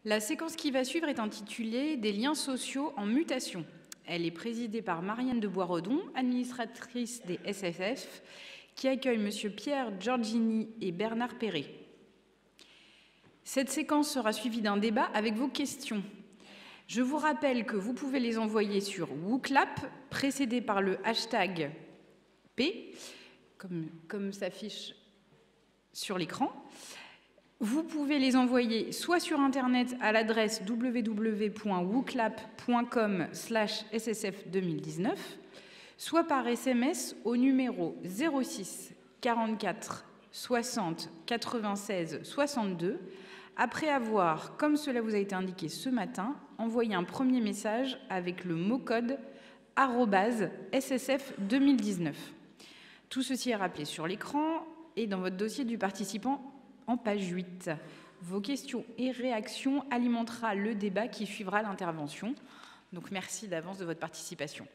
La séquence qui va suivre est intitulée « Des liens sociaux en mutation ». Elle est présidée par Marianne de Boisredon, administratrice des SFF, qui accueille M. Pierre Giorgini et Bernard Perret. Cette séquence sera suivie d'un débat avec vos questions. Je vous rappelle que vous pouvez les envoyer sur WooClap, précédé par le hashtag P, comme s'affiche sur l'écran. Vous pouvez les envoyer soit sur Internet à l'adresse www.wooclap.com/ssf2019, soit par SMS au numéro 06 44 60 96 62, après avoir, comme cela vous a été indiqué ce matin, envoyé un premier message avec le mot-code @ssf2019. Tout ceci est rappelé sur l'écran et dans votre dossier du participant en page 8. Vos questions et réactions alimentera le débat qui suivra l'intervention. Donc merci d'avance de votre participation.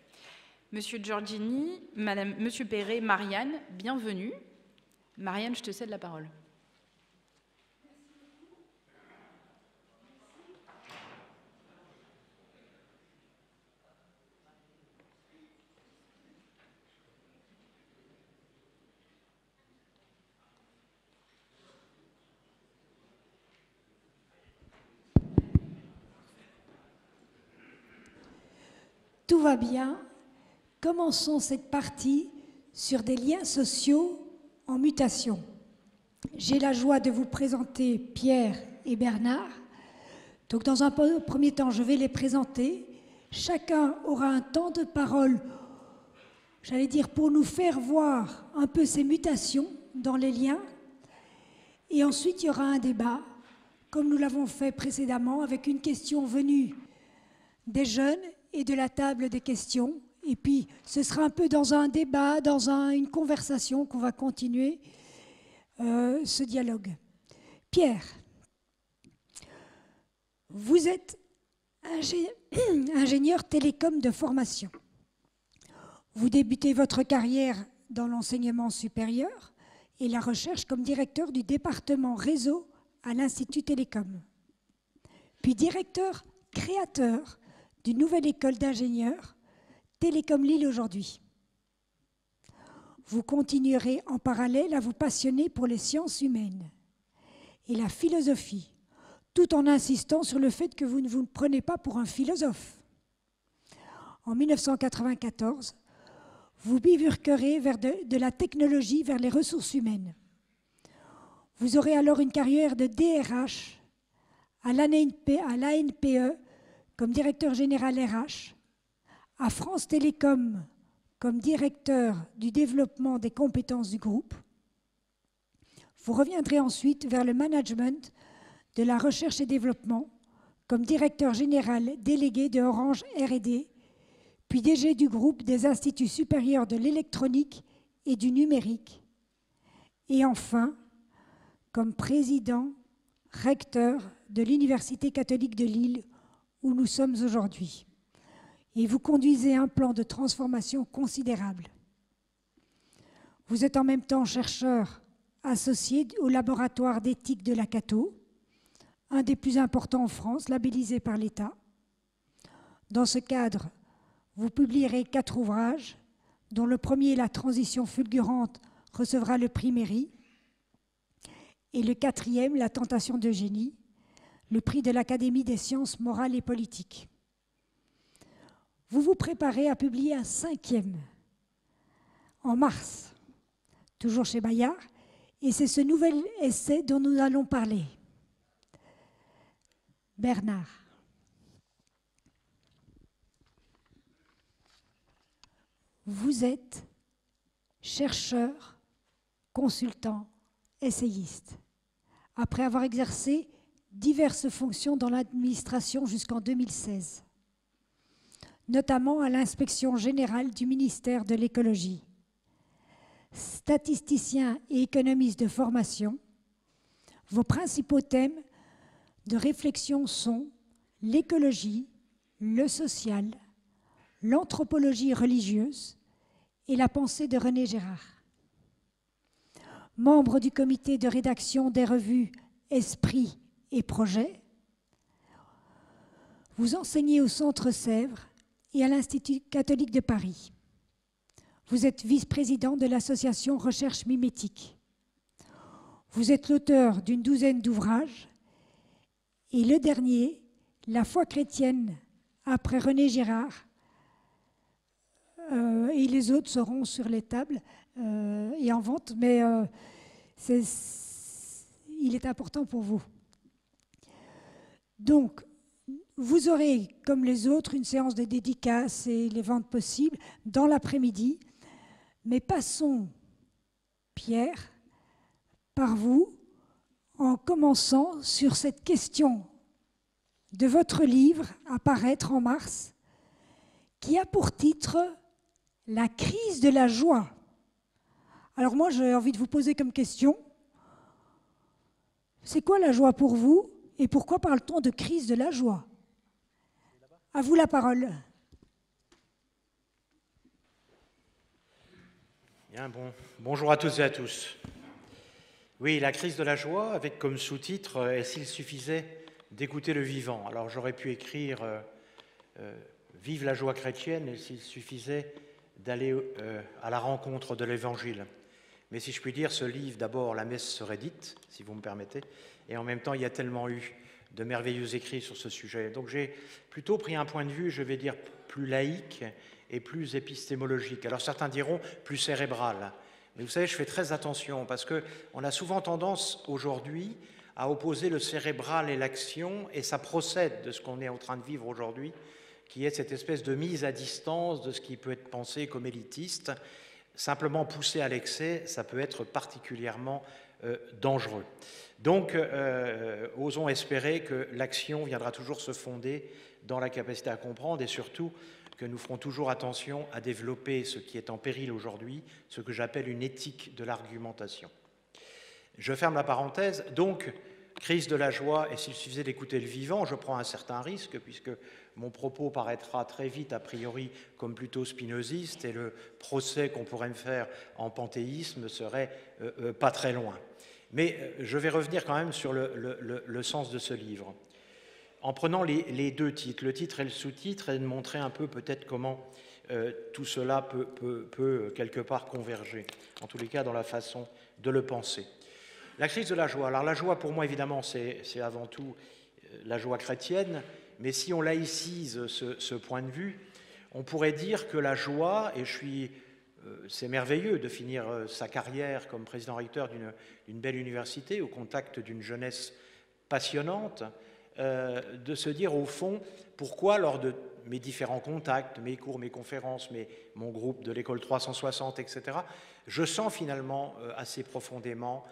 Monsieur Giorgini, Monsieur Perret, Marianne, bienvenue. Marianne, je te cède la parole. Tout va bien. Commençons cette partie sur des liens sociaux en mutation. J'ai la joie de vous présenter Pierre et Bernard. Donc dans un premier temps, je vais les présenter. Chacun aura un temps de parole, j'allais dire, pour nous faire voir un peu ces mutations dans les liens. Et ensuite, il y aura un débat, comme nous l'avons fait précédemment, avec une question venue des jeunes et de la table des questions. Et puis, ce sera un peu dans un débat, dans une conversation qu'on va continuer ce dialogue. Pierre, vous êtes ingénieur télécom de formation. Vous débutez votre carrière dans l'enseignement supérieur et la recherche comme directeur du département réseau à l'Institut Télécom. Puis directeur créateur d'une nouvelle école d'ingénieurs, Télécom Lille aujourd'hui. Vous continuerez en parallèle à vous passionner pour les sciences humaines et la philosophie, tout en insistant sur le fait que vous ne vous prenez pas pour un philosophe. En 1994, vous bifurquerez vers de la technologie vers les ressources humaines. Vous aurez alors une carrière de DRH à l'ANPE comme directeur général RH, à France Télécom comme directeur du développement des compétences du groupe. Vous reviendrez ensuite vers le management de la recherche et développement comme directeur général délégué de Orange R&D, puis DG du groupe des instituts supérieurs de l'électronique et du numérique, et enfin comme président recteur de l'Université catholique de Lille, où nous sommes aujourd'hui. Et vous conduisez un plan de transformation considérable. Vous êtes en même temps chercheur associé au laboratoire d'éthique de la Cato, un des plus importants en France, labellisé par l'État. Dans ce cadre, vous publierez 4 ouvrages, dont le premier, La transition fulgurante, recevra le prix Méry, et le 4e, La tentation d'Eugénie, le prix de l'Académie des sciences morales et politiques. Vous vous préparez à publier un 5e en mars, toujours chez Bayard, et c'est ce nouvel essai dont nous allons parler. Bernard. Vous êtes chercheur, consultant, essayiste. Après avoir exercé diverses fonctions dans l'administration jusqu'en 2016, notamment à l'inspection générale du ministère de l'écologie. Statisticien et économiste de formation, vos principaux thèmes de réflexion sont l'écologie, le social, l'anthropologie religieuse et la pensée de René Girard. Membre du comité de rédaction des revues Esprit et Projet, Vous enseignez au Centre Sèvres et à l'Institut catholique de Paris. Vous êtes vice-président de l'association Recherche Mimétique. Vous êtes l'auteur d'une douzaine d'ouvrages et le dernier, La foi chrétienne, après René Girard, et les autres seront sur les tables et en vente, mais il est important pour vous. Donc, vous aurez, comme les autres, une séance de dédicaces et les ventes possibles dans l'après-midi. Mais passons, Pierre, par vous, en commençant sur cette question de votre livre à paraître en mars, qui a pour titre « La crise de la joie ». Alors moi, j'ai envie de vous poser comme question, c'est quoi la joie pour vous et pourquoi parle-t-on de crise de la joie ? À vous la parole. Bien, bonjour à toutes et à tous. Oui, la crise de la joie, avec comme sous-titre « Et s'il suffisait d'écouter le vivant ». Alors j'aurais pu écrire Vive la joie chrétienne » et s'il suffisait d'aller à la rencontre de l'Évangile. Mais si je puis dire, ce livre, d'abord, la messe serait dite, si vous me permettez, et en même temps, il y a tellement eu de merveilleux écrits sur ce sujet. Donc j'ai plutôt pris un point de vue, je vais dire, plus laïque et plus épistémologique. Alors certains diront plus cérébral. Mais vous savez, je fais très attention parce qu'on a souvent tendance aujourd'hui à opposer le cérébral et l'action, et ça procède de ce qu'on est en train de vivre aujourd'hui, qui est cette espèce de mise à distance de ce qui peut être pensé comme élitiste. Simplement poussé à l'excès, ça peut être particulièrement dangereux. Donc, osons espérer que l'action viendra toujours se fonder dans la capacité à comprendre et surtout que nous ferons toujours attention à développer ce qui est en péril aujourd'hui, ce que j'appelle une éthique de l'argumentation. Je ferme la parenthèse. Donc, crise de la joie, et s'il suffisait d'écouter le vivant, je prends un certain risque puisque mon propos paraîtra très vite, a priori, comme plutôt spinoziste et le procès qu'on pourrait me faire en panthéisme serait pas très loin. Mais je vais revenir quand même sur le sens de ce livre. En prenant les deux titres, le titre et le sous-titre, et de montrer un peu peut-être comment tout cela peut quelque part converger, en tous les cas dans la façon de le penser. La crise de la joie. Alors la joie pour moi évidemment c'est avant tout la joie chrétienne, mais si on laïcise ce point de vue, on pourrait dire que la joie, et c'est merveilleux de finir sa carrière comme président-recteur d'une belle université au contact d'une jeunesse passionnante, de se dire au fond pourquoi lors de mes différents contacts, mes cours, mes conférences, mon groupe de l'école 360, etc., je sens finalement assez profondément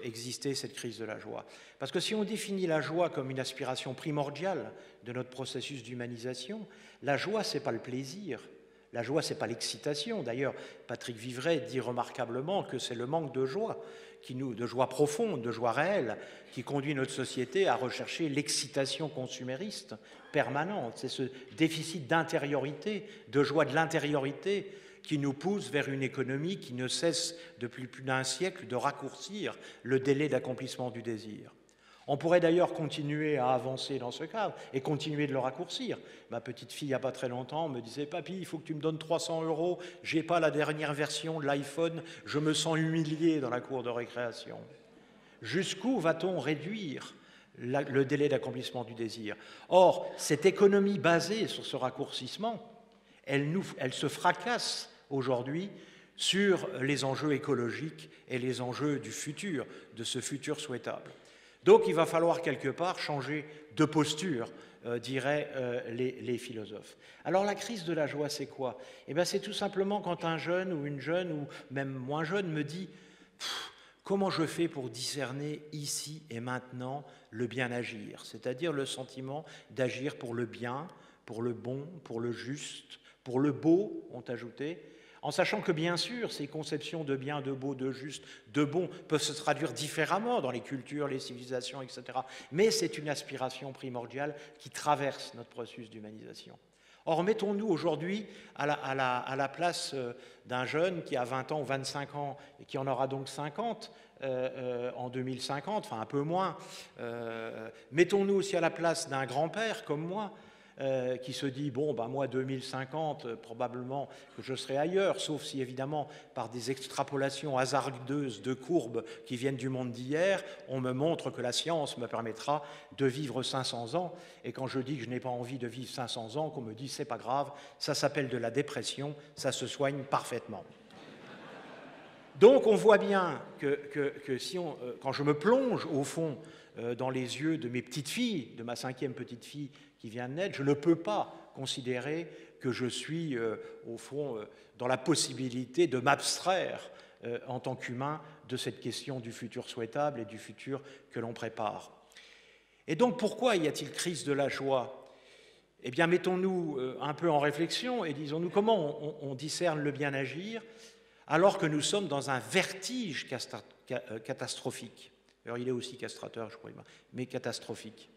exister cette crise de la joie. Parce que si on définit la joie comme une aspiration primordiale de notre processus d'humanisation, la joie, ce n'est pas le plaisir, la joie, ce n'est pas l'excitation. D'ailleurs, Patrick Vivray dit remarquablement que c'est le manque de joie, de joie profonde, de joie réelle, qui conduit notre société à rechercher l'excitation consumériste permanente. C'est ce déficit d'intériorité, de joie de l'intériorité, qui nous pousse vers une économie qui ne cesse depuis plus d'un siècle de raccourcir le délai d'accomplissement du désir. On pourrait d'ailleurs continuer à avancer dans ce cadre et continuer de le raccourcir. Ma petite fille, il n'y a pas très longtemps, me disait « Papy, il faut que tu me donnes 300 €, je n'ai pas la dernière version de l'iPhone, je me sens humilié dans la cour de récréation. » Jusqu'où va-t-on réduire le délai d'accomplissement du désir? Or, cette économie basée sur ce raccourcissement, elle se fracasse aujourd'hui sur les enjeux écologiques et les enjeux du futur, de ce futur souhaitable. Donc il va falloir quelque part changer de posture, diraient les philosophes. Alors la crise de la joie, c'est quoi? Eh bien, c'est tout simplement quand un jeune ou une jeune, ou même moins jeune, me dit « Comment je fais pour discerner ici et maintenant le bien agir ?» C'est-à-dire le sentiment d'agir pour le bien, pour le bon, pour le juste, pour le beau, ont ajouté, en sachant que bien sûr, ces conceptions de bien, de beau, de juste, de bon peuvent se traduire différemment dans les cultures, les civilisations, etc. Mais c'est une aspiration primordiale qui traverse notre processus d'humanisation. Or, mettons-nous aujourd'hui à la place d'un jeune qui a 20 ans ou 25 ans et qui en aura donc 50, en 2050, enfin un peu moins. Mettons-nous aussi à la place d'un grand-père comme moi, qui se dit, bon, ben moi, 2050, probablement que je serai ailleurs, sauf si, évidemment, par des extrapolations hasardeuses de courbes qui viennent du monde d'hier, on me montre que la science me permettra de vivre 500 ans. Et quand je dis que je n'ai pas envie de vivre 500 ans, qu'on me dit, c'est pas grave, ça s'appelle de la dépression, ça se soigne parfaitement. Donc, on voit bien que si quand je me plonge, au fond, dans les yeux de mes petites filles, de ma 5e petite fille qui vient de naître, je ne peux pas considérer que je suis, au fond, dans la possibilité de m'abstraire en tant qu'humain de cette question du futur souhaitable et du futur que l'on prépare. Et donc, pourquoi y a-t-il crise de la joie? Eh bien, mettons-nous un peu en réflexion et disons-nous comment on discerne le bien agir alors que nous sommes dans un vertige catastrophique. Alors, il est aussi castrateur, je crois, mais catastrophique.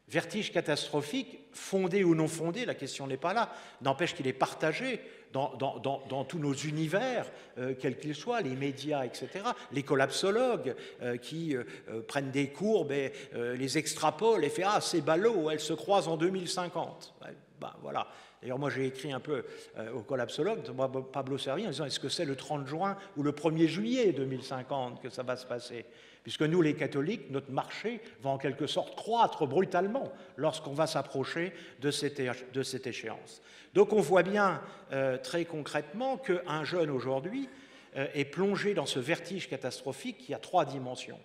Vertige catastrophique, fondé ou non fondé, la question n'est pas là, n'empêche qu'il est partagé dans tous nos univers, quels qu'ils soient, les médias, etc., les collapsologues qui prennent des courbes et les extrapolent et font « Ah, c'est ballot, elles se croisent en 2050 ». Ben, voilà. D'ailleurs, moi, j'ai écrit un peu au collapsologue, Pablo Servigne, en disant « Est-ce que c'est le 30 juin ou le 1er juillet 2050 que ça va se passer ?» Puisque nous, les catholiques, notre marché va en quelque sorte croître brutalement lorsqu'on va s'approcher de cette échéance. Donc on voit bien très concrètement qu'un jeune aujourd'hui est plongé dans ce vertige catastrophique qui a 3 dimensions.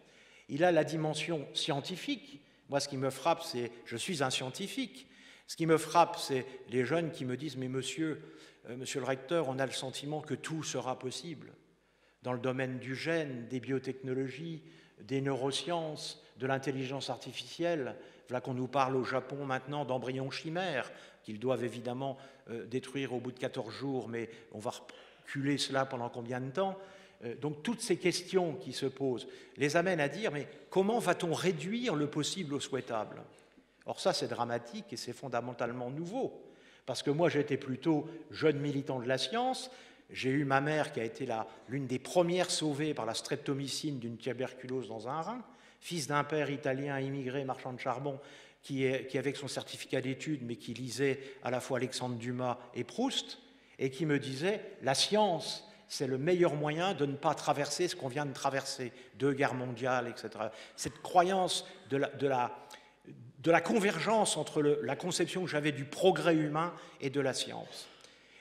Il a la dimension scientifique. Moi, ce qui me frappe, c'est « je suis un scientifique ». Ce qui me frappe, c'est les jeunes qui me disent « mais monsieur le recteur, on a le sentiment que tout sera possible dans le domaine du gène, des biotechnologies, des neurosciences, de l'intelligence artificielle. Voilà qu'on nous parle au Japon maintenant d'embryons chimères, qu'ils doivent évidemment détruire au bout de 14 jours, mais on va reculer cela pendant combien de temps? Donc toutes ces questions qui se posent les amènent à dire, mais comment va-t-on réduire le possible au souhaitable? Or ça, c'est dramatique et c'est fondamentalement nouveau, parce que moi, j'étais plutôt jeune militant de la science. J'ai eu ma mère qui a été l'une des premières sauvées par la streptomycine d'une tuberculose dans un rein, fils d'un père italien immigré, marchand de charbon, qui avec son certificat d'études, mais qui lisait à la fois Alexandre Dumas et Proust, et qui me disait « la science, c'est le meilleur moyen de ne pas traverser ce qu'on vient de traverser, 2 guerres mondiales, etc. » Cette croyance de la convergence entre la conception que j'avais du progrès humain et de la science.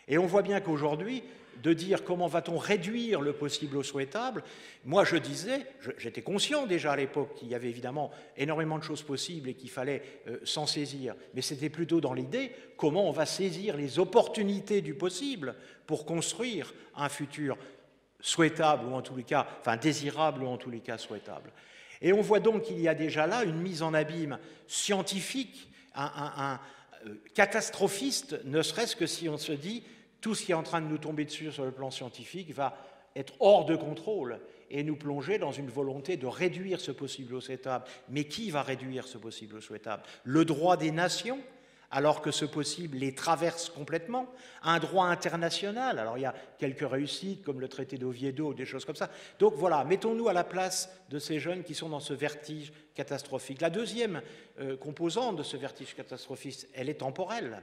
Et on voit bien qu'aujourd'hui, de dire comment va-t-on réduire le possible au souhaitable, moi je disais, j'étais conscient déjà à l'époque qu'il y avait évidemment énormément de choses possibles et qu'il fallait s'en saisir, mais c'était plutôt dans l'idée comment on va saisir les opportunités du possible pour construire un futur souhaitable ou en tous les cas, enfin désirable ou en tous les cas souhaitable. Et on voit donc qu'il y a déjà là une mise en abîme scientifique, un catastrophiste, ne serait-ce que si on se dit tout ce qui est en train de nous tomber dessus sur le plan scientifique va être hors de contrôle et nous plonger dans une volonté de réduire ce possible au souhaitable. Mais qui va réduire ce possible au souhaitable? Le droit des nations, alors que ce possible les traverse complètement, un droit international. Alors il y a quelques réussites comme le traité d'Oviedo, des choses comme ça. Donc voilà, mettons-nous à la place de ces jeunes qui sont dans ce vertige catastrophique. La deuxième composante de ce vertige catastrophique, elle est temporelle.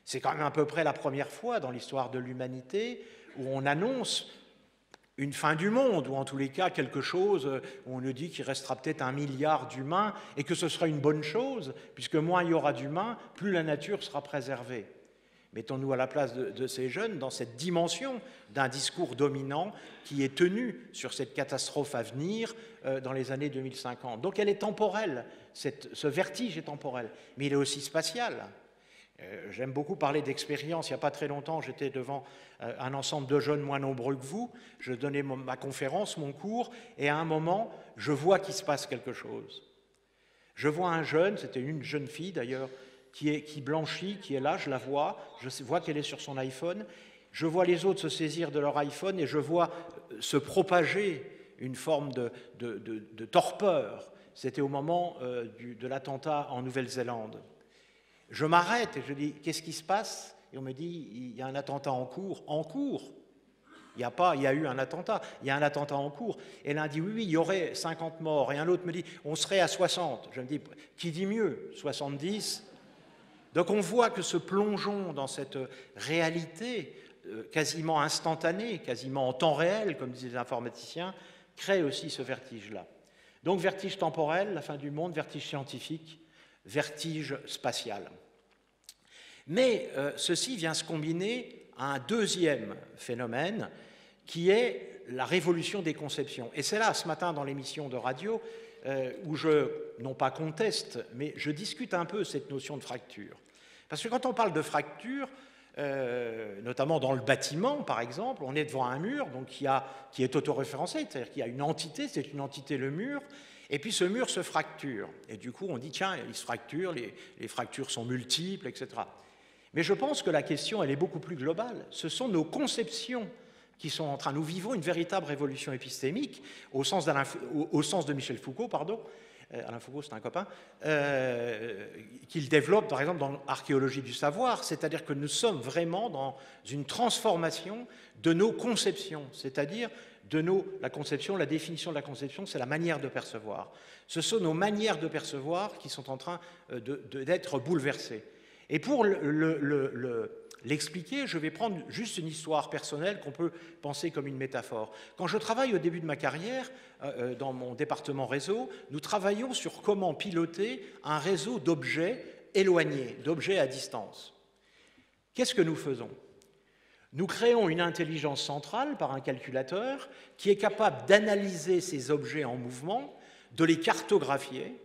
C'est quand même à peu près la première fois dans l'histoire de l'humanité où on annonce une fin du monde, ou en tous les cas quelque chose où on nous dit qu'il restera peut-être 1 milliard d'humains et que ce sera une bonne chose, puisque moins il y aura d'humains, plus la nature sera préservée. Mettons-nous à la place de ces jeunes dans cette dimension d'un discours dominant qui est tenu sur cette catastrophe à venir dans les années 2050. Donc elle est temporelle, ce vertige est temporel, mais il est aussi spatial. J'aime beaucoup parler d'expérience. Il n'y a pas très longtemps, j'étais devant un ensemble de jeunes moins nombreux que vous. Je donnais ma conférence, mon cours, et à un moment, je vois qu'il se passe quelque chose. Je vois un jeune, c'était une jeune fille d'ailleurs, qui blanchit, qui est là, je la vois, je vois qu'elle est sur son iPhone. Je vois les autres se saisir de leur iPhone et je vois se propager une forme de torpeur. C'était au moment de l'attentat en Nouvelle-Zélande. Je m'arrête et je dis « Qu'est-ce qui se passe ?» Et on me dit « Il y a un attentat en cours. » En cours. Il y a eu un attentat, il y a un attentat en cours. Et l'un dit, oui, il y aurait 50 morts. Et un autre me dit, on serait à 60. Je me dis, qui dit mieux, 70? Donc on voit que ce plongeon dans cette réalité quasiment instantanée, quasiment en temps réel, comme disaient les informaticiens, crée aussi ce vertige-là. Donc vertige temporel, la fin du monde, vertige scientifique, vertige spatial. Mais ceci vient se combiner à un deuxième phénomène qui est la révolution des conceptions. Et c'est là, ce matin, dans l'émission de radio, où je, non pas conteste, mais je discute un peu cette notion de fracture. Parce que quand on parle de fracture, notamment dans le bâtiment, par exemple, on est devant un mur donc, qui est autoréférencé, c'est-à-dire qu'il y a une entité, c'est une entité le mur, et puis ce mur se fracture. Et du coup, on dit, tiens, il se fracture, les fractures sont multiples, etc. Mais je pense que la question, elle est beaucoup plus globale. Ce sont nos conceptions qui sont en train... Nous vivons une véritable révolution épistémique, au sens de Michel Foucault, pardon. Alain Foucault, c'est un copain, qu'il développe, par exemple, dans l'archéologie du savoir, c'est-à-dire que nous sommes vraiment dans une transformation de nos conceptions, c'est-à-dire la conception, la définition de la conception, c'est la manière de percevoir. Ce sont nos manières de percevoir qui sont en train d'être bouleversées. Et pour l'expliquer, je vais prendre juste une histoire personnelle qu'on peut penser comme une métaphore. Quand je travaille au début de ma carrière, dans mon département réseau, nous travaillons sur comment piloter un réseau d'objets éloignés, d'objets à distance. Qu'est-ce que nous faisons? Nous créons une intelligence centrale par un calculateur qui est capable d'analyser ces objets en mouvement, de les cartographier.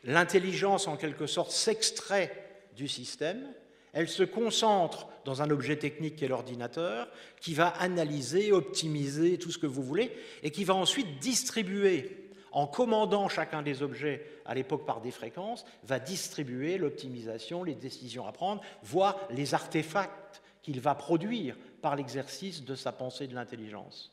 L'intelligence, en quelque sorte, s'extrait du système, elle se concentre dans un objet technique qui est l'ordinateur, qui va analyser, optimiser, tout ce que vous voulez, et qui va ensuite distribuer, en commandant chacun des objets, à l'époque par des fréquences, va distribuer l'optimisation, les décisions à prendre, voire les artefacts qu'il va produire par l'exercice de sa pensée de l'intelligence.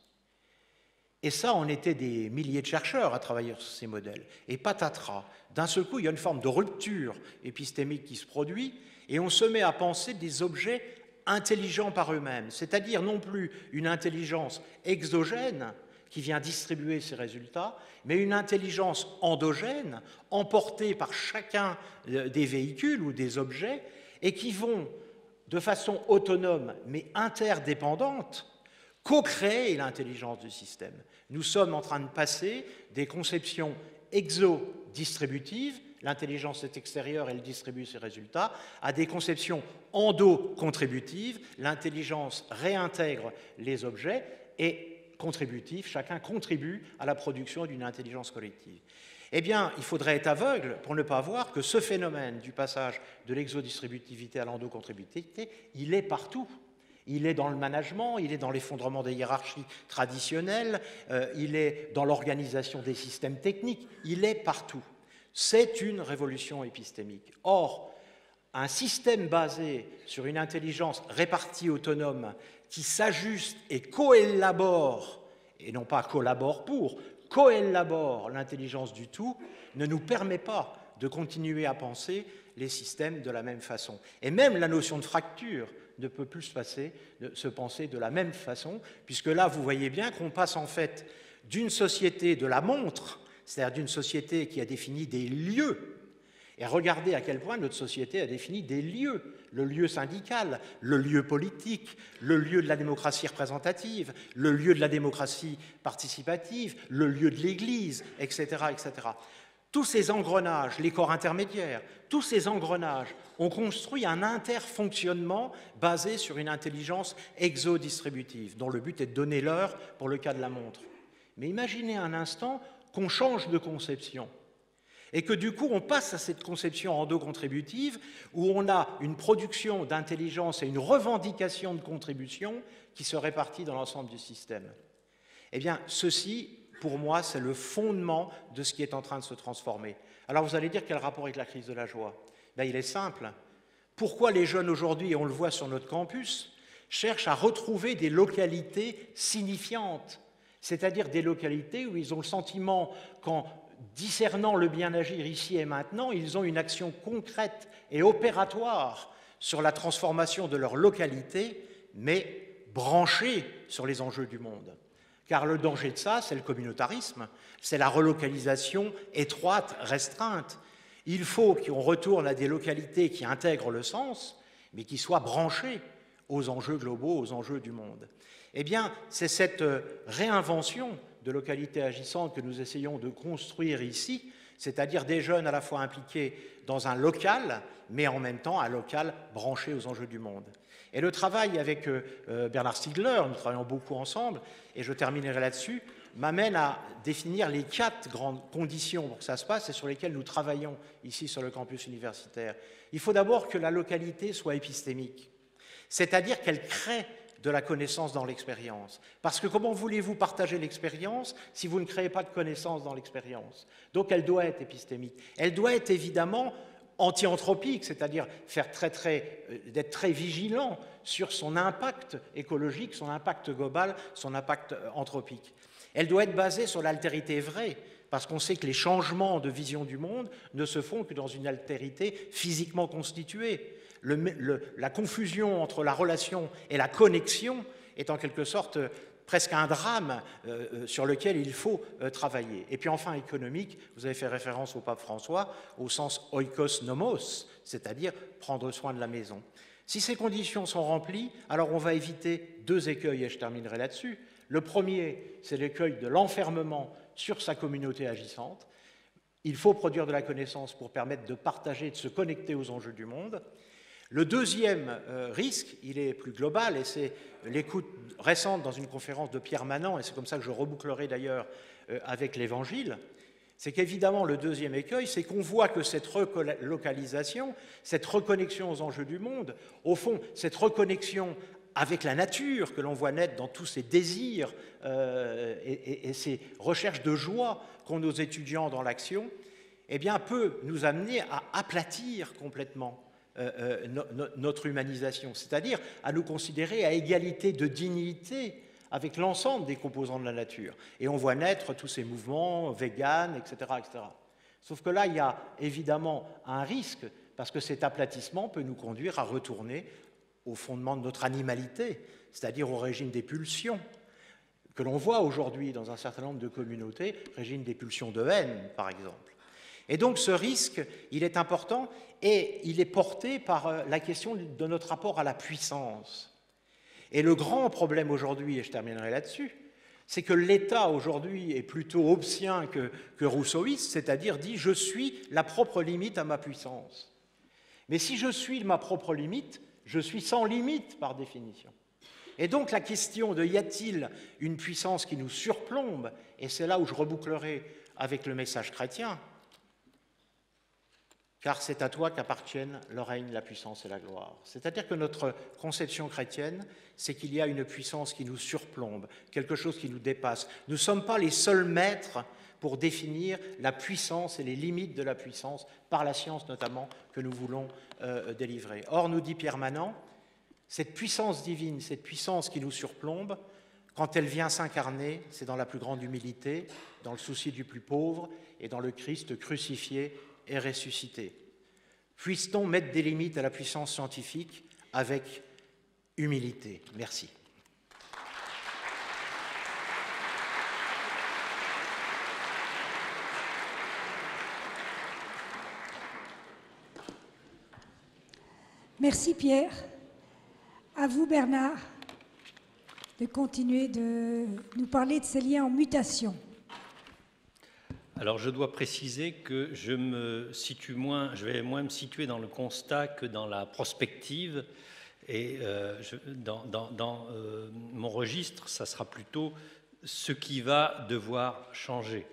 Et ça, on était des milliers de chercheurs à travailler sur ces modèles. Et patatras, d'un seul coup, il y a une forme de rupture épistémique qui se produit, et on se met à penser des objets intelligents par eux-mêmes, c'est-à-dire non plus une intelligence exogène qui vient distribuer ces résultats, mais une intelligence endogène, emportée par chacun des véhicules ou des objets, et qui vont, de façon autonome mais interdépendante, co-créer l'intelligence du système. Nous sommes en train de passer des conceptions exodistributives, l'intelligence est extérieure, elle distribue ses résultats, à des conceptions endo-contributives, l'intelligence réintègre les objets, et contributive, chacun contribue à la production d'une intelligence collective. Eh bien, il faudrait être aveugle pour ne pas voir que ce phénomène du passage de l'exodistributivité à l'endocontributivité, il est partout. Il est dans le management, il est dans l'effondrement des hiérarchies traditionnelles, il est dans l'organisation des systèmes techniques, il est partout. C'est une révolution épistémique. Or, un système basé sur une intelligence répartie autonome qui s'ajuste et coélabore, et non pas collabore pour, coélabore l'intelligence du tout, ne nous permet pas de continuer à penser les systèmes de la même façon. Et même la notion de fracture ne peut plus se penser de la même façon, puisque là, vous voyez bien qu'on passe en fait d'une société de la montre, c'est-à-dire d'une société qui a défini des lieux, et regardez à quel point notre société a défini des lieux, le lieu syndical, le lieu politique, le lieu de la démocratie représentative, le lieu de la démocratie participative, le lieu de l'Église, etc., etc. Tous ces engrenages, les corps intermédiaires, tous ces engrenages ont construit un interfonctionnement basé sur une intelligence exodistributive, dont le but est de donner l'heure pour le cas de la montre. Mais imaginez un instant qu'on change de conception et que du coup on passe à cette conception endocontributive où on a une production d'intelligence et une revendication de contribution qui se répartit dans l'ensemble du système. Eh bien, ceci, pour moi, c'est le fondement de ce qui est en train de se transformer. Alors vous allez dire, quel rapport avec la crise de la joie? Ben, il est simple. Pourquoi les jeunes aujourd'hui, et on le voit sur notre campus, cherchent à retrouver des localités signifiantes, c'est-à-dire des localités où ils ont le sentiment qu'en discernant le bien agir ici et maintenant, ils ont une action concrète et opératoire sur la transformation de leur localité, mais branchée sur les enjeux du monde. Car le danger de ça, c'est le communautarisme, c'est la relocalisation étroite, restreinte. Il faut qu'on retourne à des localités qui intègrent le sens, mais qui soient branchées aux enjeux globaux, aux enjeux du monde. Eh bien, c'est cette réinvention de localités agissantes que nous essayons de construire ici, c'est-à-dire des jeunes à la fois impliqués dans un local, mais en même temps un local branché aux enjeux du monde. Et le travail avec Bernard Stiegler, nous travaillons beaucoup ensemble, et je terminerai là-dessus, m'amène à définir les 4 grandes conditions pour que ça se passe et sur lesquelles nous travaillons ici sur le campus universitaire. Il faut d'abord que la localité soit épistémique, c'est-à-dire qu'elle crée de la connaissance dans l'expérience. Parce que comment voulez-vous partager l'expérience si vous ne créez pas de connaissance dans l'expérience? Donc elle doit être épistémique. Elle doit être évidemment anti-anthropique, c'est-à-dire d'être très vigilant sur son impact écologique, son impact global, son impact anthropique. Elle doit être basée sur l'altérité vraie, parce qu'on sait que les changements de vision du monde ne se font que dans une altérité physiquement constituée. La confusion entre la relation et la connexion est en quelque sorte presque un drame sur lequel il faut travailler. Et puis enfin économique, vous avez fait référence au pape François, au sens oikos nomos, c'est-à-dire prendre soin de la maison. Si ces conditions sont remplies, alors on va éviter 2 écueils, et je terminerai là-dessus. Le premier, c'est l'écueil de l'enfermement sur sa communauté agissante. Il faut produire de la connaissance pour permettre de partager, de se connecter aux enjeux du monde. Le deuxième risque, il est plus global, et c'est l'écoute récente dans une conférence de Pierre Manant, et c'est comme ça que je rebouclerai d'ailleurs avec l'Évangile, c'est qu'évidemment le deuxième écueil, c'est qu'on voit que cette relocalisation, cette reconnexion aux enjeux du monde, au fond, cette reconnexion avec la nature que l'on voit naître dans tous ces désirs et ces recherches de joie qu'ont nos étudiants dans l'action, eh bien, peut nous amener à aplatir complètement notre humanisation, c'est-à-dire à nous considérer à égalité de dignité avec l'ensemble des composants de la nature. Et on voit naître tous ces mouvements véganes, etc., etc. Sauf que là, il y a évidemment un risque, parce que cet aplatissement peut nous conduire à retourner au fondement de notre animalité, c'est-à-dire au régime des pulsions, que l'on voit aujourd'hui dans un certain nombre de communautés, régime des pulsions de haine, par exemple. Et donc ce risque, il est important, et il est porté par la question de notre rapport à la puissance. Et le grand problème aujourd'hui, et je terminerai là-dessus, c'est que l'État aujourd'hui est plutôt hobbesien que rousseauiste, c'est-à-dire dit « je suis la propre limite à ma puissance ». Mais si je suis ma propre limite, je suis sans limite par définition. Et donc la question de y a-t-il une puissance qui nous surplombe, et c'est là où je rebouclerai avec le message chrétien, car c'est à toi qu'appartiennent le règne, la puissance et la gloire. C'est-à-dire que notre conception chrétienne, c'est qu'il y a une puissance qui nous surplombe, quelque chose qui nous dépasse. Nous ne sommes pas les seuls maîtres pour définir la puissance et les limites de la puissance, par la science notamment, que nous voulons délivrer. Or, nous dit Pierre Manant, cette puissance divine, cette puissance qui nous surplombe, quand elle vient s'incarner, c'est dans la plus grande humilité, dans le souci du plus pauvre et dans le Christ crucifié et ressuscité. Puisse-t-on mettre des limites à la puissance scientifique avec humilité? Merci. Merci Pierre. À vous Bernard de continuer de nous parler de ces liens en mutation. Alors je dois préciser que je vais moins me situer dans le constat que dans la prospective, et dans mon registre, ça sera plutôt ce qui va devoir changer.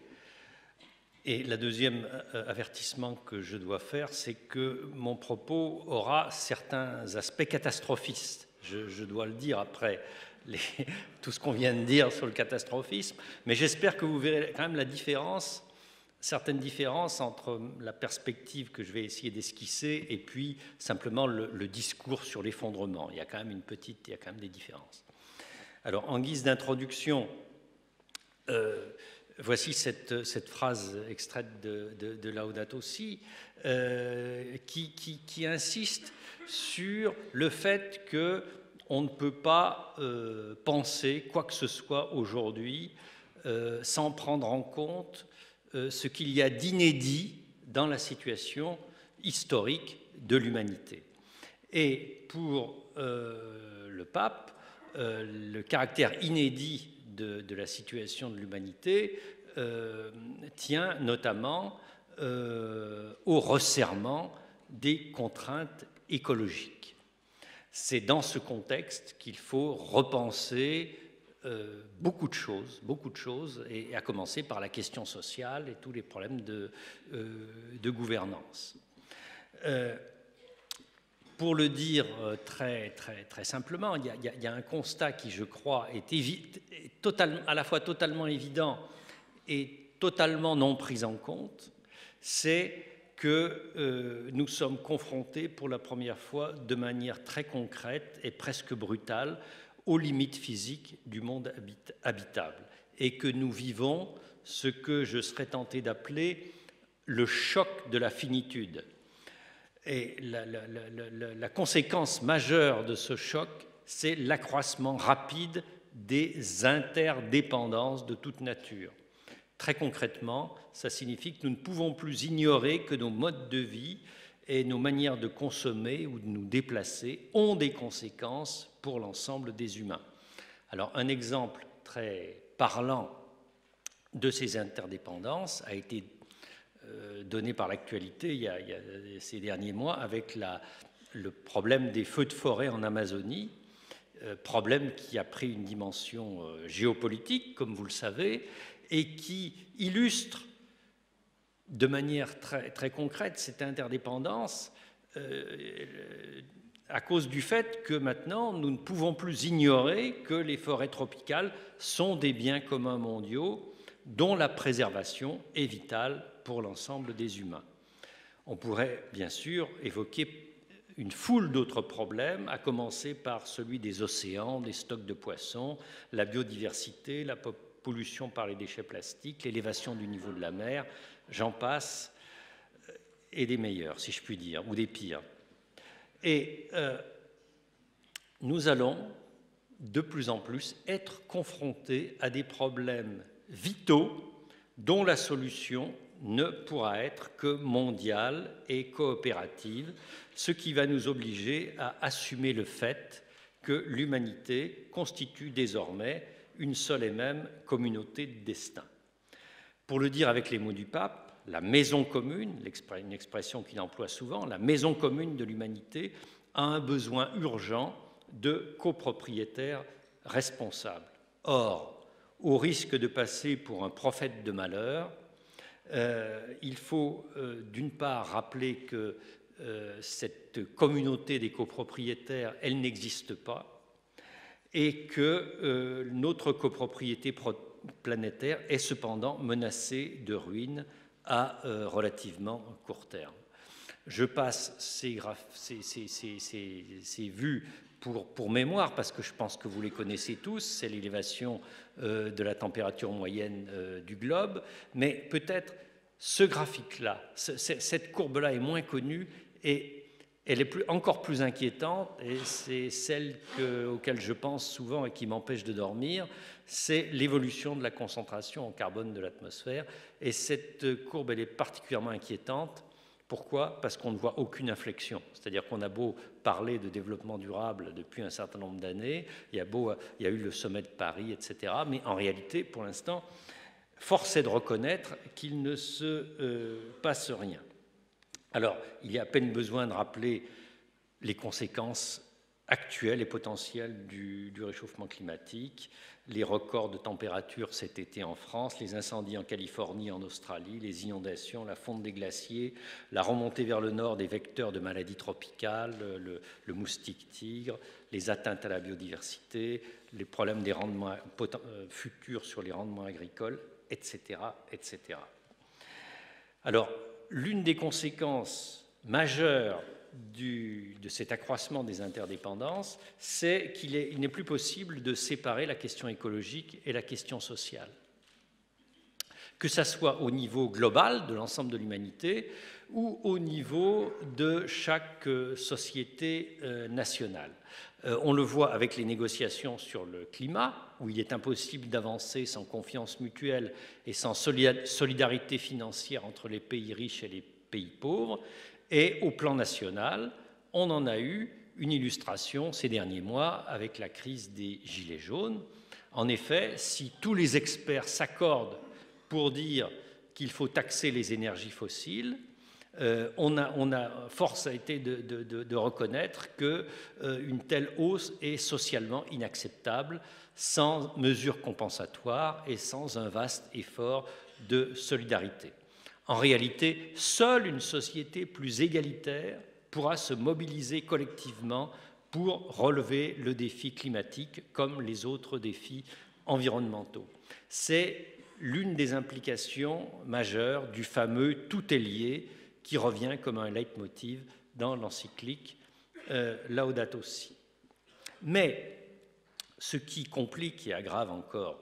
Et le deuxième avertissement que je dois faire, c'est que mon propos aura certains aspects catastrophistes. Je dois le dire après tout ce qu'on vient de dire sur le catastrophisme, mais j'espère que vous verrez quand même certaines différences entre la perspective que je vais essayer d'esquisser et puis simplement le discours sur l'effondrement. Il y a quand même des différences. Alors, en guise d'introduction, voici cette phrase extraite de Laudato Si qui insiste sur le fait que on ne peut pas penser quoi que ce soit aujourd'hui sans prendre en compte ce qu'il y a d'inédit dans la situation historique de l'humanité. Et pour le pape, le caractère inédit de la situation de l'humanité tient notamment au resserrement des contraintes écologiques. C'est dans ce contexte qu'il faut repenser beaucoup de choses, et à commencer par la question sociale et tous les problèmes de gouvernance. Pour le dire très simplement, il y a un constat qui, je crois, est à la fois totalement évident et totalement non pris en compte, c'est que nous sommes confrontés pour la première fois de manière très concrète et presque brutale aux limites physiques du monde habitable, et que nous vivons ce que je serais tenté d'appeler le choc de la finitude. Et la conséquence majeure de ce choc, c'est l'accroissement rapide des interdépendances de toute nature. Très concrètement, ça signifie que nous ne pouvons plus ignorer que nos modes de vie et nos manières de consommer ou de nous déplacer ont des conséquences pour l'ensemble des humains. Alors, un exemple très parlant de ces interdépendances a été donné par l'actualité il y a ces derniers mois avec le problème des feux de forêt en Amazonie, problème qui a pris une dimension géopolitique, comme vous le savez, et qui illustre de manière très concrète cette interdépendance à cause du fait que maintenant nous ne pouvons plus ignorer que les forêts tropicales sont des biens communs mondiaux dont la préservation est vitale pour l'ensemble des humains. On pourrait bien sûr évoquer une foule d'autres problèmes, à commencer par celui des océans, des stocks de poissons, la biodiversité, la pollution par les déchets plastiques, l'élévation du niveau de la mer, j'en passe, et des meilleurs, si je puis dire, ou des pires. Et nous allons de plus en plus être confrontés à des problèmes vitaux dont la solution ne pourra être que mondiale et coopérative, ce qui va nous obliger à assumer le fait que l'humanité constitue désormais une seule et même communauté de destin. Pour le dire avec les mots du pape, la maison commune, une expression qu'il emploie souvent, la maison commune de l'humanité a un besoin urgent de copropriétaires responsables. Or, au risque de passer pour un prophète de malheur, il faut d'une part rappeler que cette communauté des copropriétaires, elle n'existe pas, et que notre copropriété planétaire est cependant menacée de ruine à relativement court terme. Je passe ces vues pour mémoire, parce que je pense que vous les connaissez tous, c'est l'élévation de la température moyenne du globe, mais peut-être ce graphique-là, cette courbe-là est moins connue et elle est encore plus inquiétante, et c'est celle auquel je pense souvent et qui m'empêche de dormir, c'est l'évolution de la concentration en carbone de l'atmosphère. Et cette courbe, elle est particulièrement inquiétante. Pourquoi ? Parce qu'on ne voit aucune inflexion. C'est-à-dire qu'on a beau parler de développement durable depuis un certain nombre d'années, il y a eu le sommet de Paris, etc. Mais en réalité, pour l'instant, force est de reconnaître qu'il ne se passe rien. Alors, il y a à peine besoin de rappeler les conséquences actuelles et potentielles du réchauffement climatique, les records de température cet été en France, les incendies en Californie, en Australie, les inondations, la fonte des glaciers, la remontée vers le nord des vecteurs de maladies tropicales, le moustique tigre, les atteintes à la biodiversité, les problèmes des rendements futurs sur les rendements agricoles, etc., etc. Alors, l'une des conséquences majeures de cet accroissement des interdépendances, c'est qu'il n'est plus possible de séparer la question écologique et la question sociale. que ça soit au niveau global de l'ensemble de l'humanité ou au niveau de chaque société nationale. On le voit avec les négociations sur le climat, où il est impossible d'avancer sans confiance mutuelle et sans solidarité financière entre les pays riches et les pays pauvres. Et au plan national, on en a eu une illustration ces derniers mois avec la crise des Gilets jaunes. En effet, si tous les experts s'accordent pour dire qu'il faut taxer les énergies fossiles, force a été de reconnaître qu'une telle hausse est socialement inacceptable, sans mesures compensatoires et sans un vaste effort de solidarité. En réalité, seule une société plus égalitaire pourra se mobiliser collectivement pour relever le défi climatique comme les autres défis environnementaux. C'est l'une des implications majeures du fameux « tout est lié » qui revient comme un leitmotiv dans l'encyclique Laudato Si. Mais ce qui complique et aggrave encore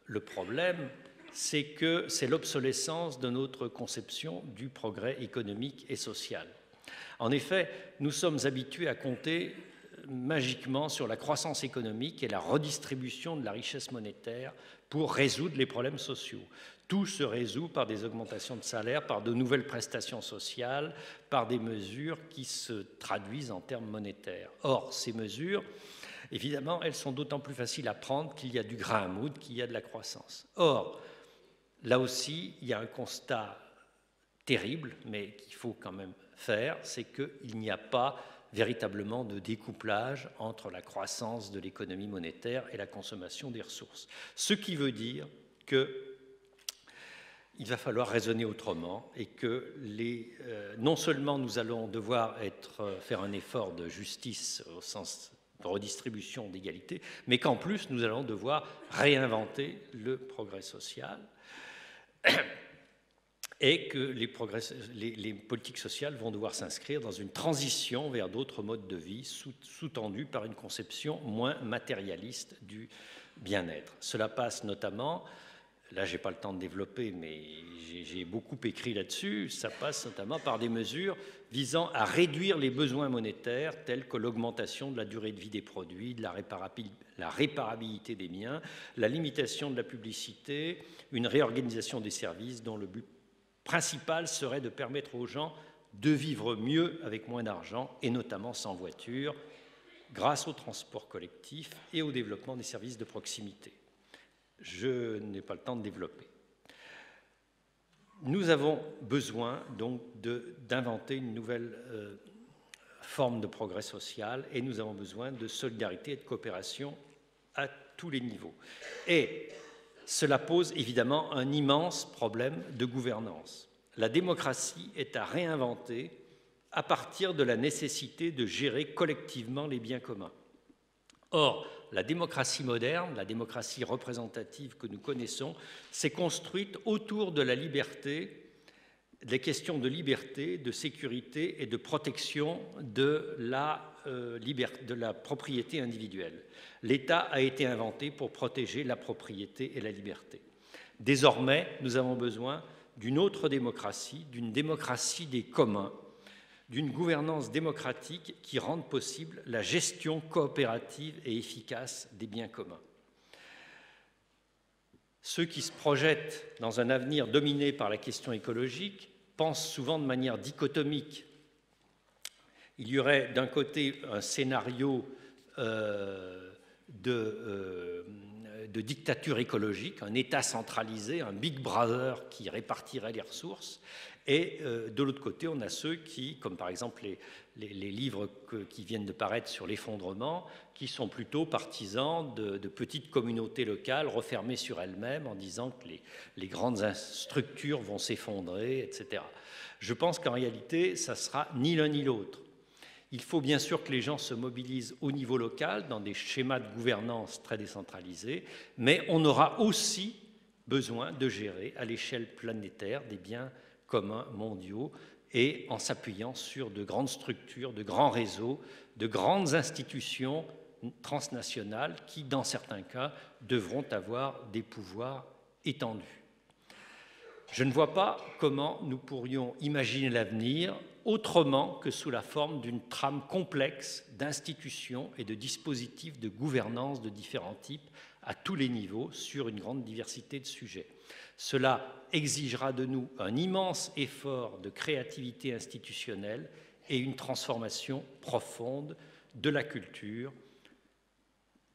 le problème, c'est que c'est l'obsolescence de notre conception du progrès économique et social. En effet, nous sommes habitués à compter magiquement sur la croissance économique et la redistribution de la richesse monétaire pour résoudre les problèmes sociaux. Tout se résout par des augmentations de salaire, par de nouvelles prestations sociales, par des mesures qui se traduisent en termes monétaires. Or, ces mesures, évidemment, elles sont d'autant plus faciles à prendre qu'il y a du grain à moudre, qu'il y a de la croissance. Or, là aussi, il y a un constat terrible, mais qu'il faut quand même faire, c'est qu'il n'y a pas véritablement de découplage entre la croissance de l'économie monétaire et la consommation des ressources. Ce qui veut dire qu'il va falloir raisonner autrement et que non seulement nous allons devoir faire un effort de justice au sens de redistribution, d'égalité, mais qu'en plus nous allons devoir réinventer le progrès social et que les politiques sociales vont devoir s'inscrire dans une transition vers d'autres modes de vie sous-tendus par une conception moins matérialiste du bien-être. Cela passe notamment, là je n'ai pas le temps de développer, mais j'ai beaucoup écrit là-dessus, ça passe notamment par des mesures visant à réduire les besoins monétaires tels que l'augmentation de la durée de vie des produits, de la réparabilité des biens, la limitation de la publicité, une réorganisation des services dont le but principal serait de permettre aux gens de vivre mieux avec moins d'argent et notamment sans voiture, grâce au transport collectif et au développement des services de proximité. Je n'ai pas le temps de développer. Nous avons besoin donc d'inventer une nouvelle forme de progrès social et nous avons besoin de solidarité et de coopération à tous les niveaux. Et cela pose évidemment un immense problème de gouvernance. La démocratie est à réinventer à partir de la nécessité de gérer collectivement les biens communs. Or, la démocratie moderne, la démocratie représentative que nous connaissons, s'est construite autour de la liberté, des questions de liberté, de sécurité et de protection de la propriété individuelle. L'État a été inventé pour protéger la propriété et la liberté. Désormais, nous avons besoin d'une autre démocratie, d'une démocratie des communs, d'une gouvernance démocratique qui rende possible la gestion coopérative et efficace des biens communs. Ceux qui se projettent dans un avenir dominé par la question écologique pensent souvent de manière dichotomique. Il y aurait d'un côté un scénario de dictature écologique, un État centralisé, un Big Brother qui répartirait les ressources, et de l'autre côté, on a ceux qui, comme par exemple les livres qui viennent de paraître sur l'effondrement, qui sont plutôt partisans de petites communautés locales refermées sur elles-mêmes en disant que les grandes structures vont s'effondrer, etc. Je pense qu'en réalité, ça ne sera ni l'un ni l'autre. Il faut bien sûr que les gens se mobilisent au niveau local dans des schémas de gouvernance très décentralisés, mais on aura aussi besoin de gérer à l'échelle planétaire des biens communs mondiaux et en s'appuyant sur de grandes structures, de grands réseaux, de grandes institutions transnationales qui, dans certains cas, devront avoir des pouvoirs étendus. Je ne vois pas comment nous pourrions imaginer l'avenir autrement que sous la forme d'une trame complexe d'institutions et de dispositifs de gouvernance de différents types à tous les niveaux sur une grande diversité de sujets. Cela exigera de nous un immense effort de créativité institutionnelle et une transformation profonde de la culture.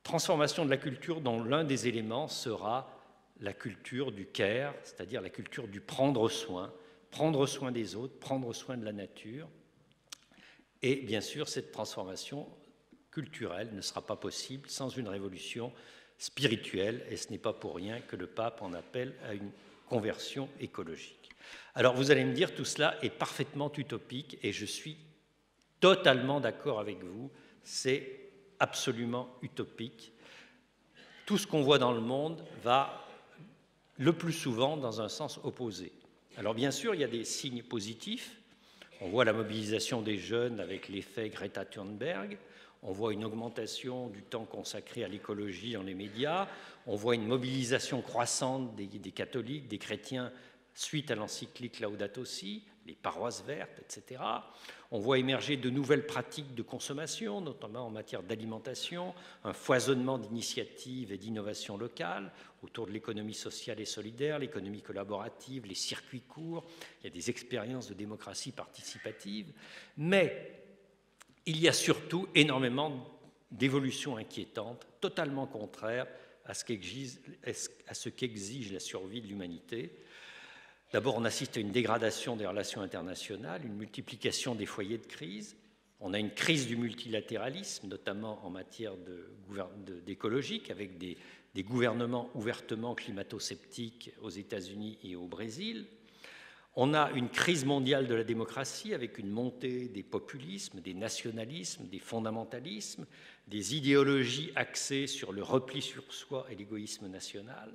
Transformation de la culture dont l'un des éléments sera la culture du care, c'est-à-dire la culture du prendre soin des autres, prendre soin de la nature. Et bien sûr, cette transformation culturelle ne sera pas possible sans une révolution spirituelle, et ce n'est pas pour rien que le pape en appelle à une conversion écologique. Alors vous allez me dire, tout cela est parfaitement utopique, et je suis totalement d'accord avec vous, c'est absolument utopique. Tout ce qu'on voit dans le monde va le plus souvent dans un sens opposé. Alors bien sûr, il y a des signes positifs. On voit la mobilisation des jeunes avec l'effet Greta Thunberg. On voit une augmentation du temps consacré à l'écologie dans les médias. On voit une mobilisation croissante des catholiques, des chrétiens, suite à l'encyclique Laudato Si, les paroisses vertes, etc. On voit émerger de nouvelles pratiques de consommation, notamment en matière d'alimentation, un foisonnement d'initiatives et d'innovations locales autour de l'économie sociale et solidaire, l'économie collaborative, les circuits courts, il y a des expériences de démocratie participative, mais il y a surtout énormément d'évolutions inquiétantes, totalement contraires à ce qu'exige la survie de l'humanité. D'abord, on assiste à une dégradation des relations internationales, une multiplication des foyers de crise. On a une crise du multilatéralisme, notamment en matière d'écologique, avec des gouvernements ouvertement climato-sceptiques aux États-Unis et au Brésil. On a une crise mondiale de la démocratie avec une montée des populismes, des nationalismes, des fondamentalismes, des idéologies axées sur le repli sur soi et l'égoïsme national.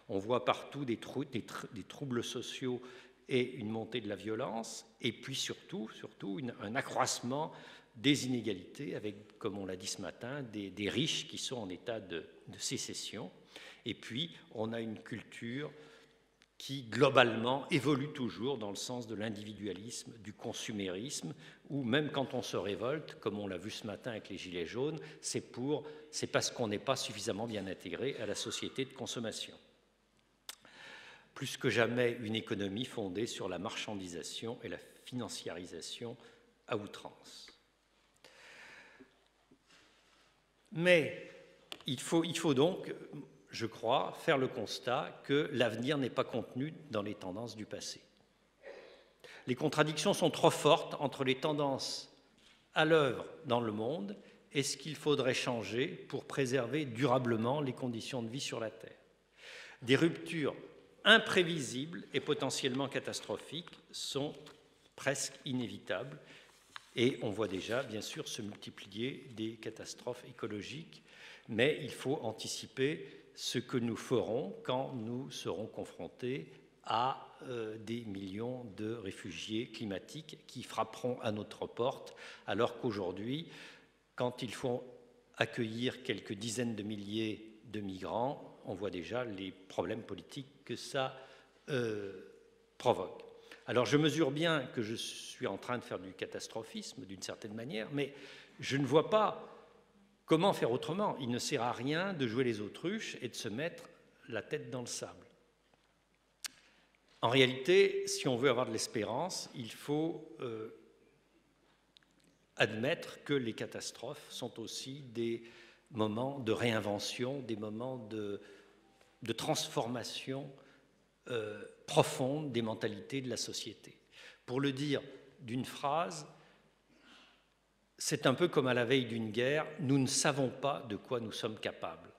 On voit partout des troubles sociaux et une montée de la violence, et puis surtout un accroissement des inégalités avec, comme on l'a dit ce matin, des riches qui sont en état de sécession. Et puis, on a une culture qui, globalement, évolue toujours dans le sens de l'individualisme, du consumérisme, où même quand on se révolte, comme on l'a vu ce matin avec les Gilets jaunes, c'est parce qu'on n'est pas suffisamment bien intégré à la société de consommation. Plus que jamais, une économie fondée sur la marchandisation et la financiarisation à outrance. Mais il faut donc, je crois, faire le constat que l'avenir n'est pas contenu dans les tendances du passé. Les contradictions sont trop fortes entre les tendances à l'œuvre dans le monde et ce qu'il faudrait changer pour préserver durablement les conditions de vie sur la Terre. Des ruptures imprévisibles et potentiellement catastrophiques sont presque inévitables et on voit déjà, bien sûr, se multiplier des catastrophes écologiques, mais il faut anticiper ce que nous ferons quand nous serons confrontés à des millions de réfugiés climatiques qui frapperont à notre porte, alors qu'aujourd'hui, quand il faut accueillir quelques dizaines de milliers de migrants, on voit déjà les problèmes politiques que ça provoque. Alors je mesure bien que je suis en train de faire du catastrophisme d'une certaine manière, mais je ne vois pas comment faire autrement. Il ne sert à rien de jouer les autruches et de se mettre la tête dans le sable. En réalité, si on veut avoir de l'espérance, il faut admettre que les catastrophes sont aussi des moments de réinvention, des moments de transformation profonde des mentalités de la société. Pour le dire d'une phrase, c'est un peu comme à la veille d'une guerre, nous ne savons pas de quoi nous sommes capables.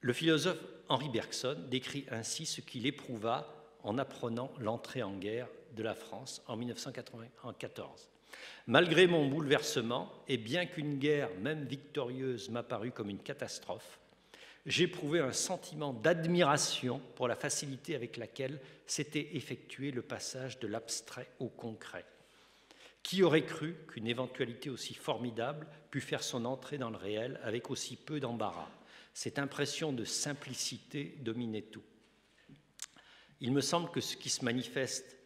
Le philosophe Henri Bergson décrit ainsi ce qu'il éprouva en apprenant l'entrée en guerre de la France en 1914. Malgré mon bouleversement, et bien qu'une guerre, même victorieuse, m'apparut comme une catastrophe, j'éprouvais un sentiment d'admiration pour la facilité avec laquelle s'était effectué le passage de l'abstrait au concret. Qui aurait cru qu'une éventualité aussi formidable pût faire son entrée dans le réel avec aussi peu d'embarras? Cette impression de simplicité dominait tout. Il me semble que ce qui se manifeste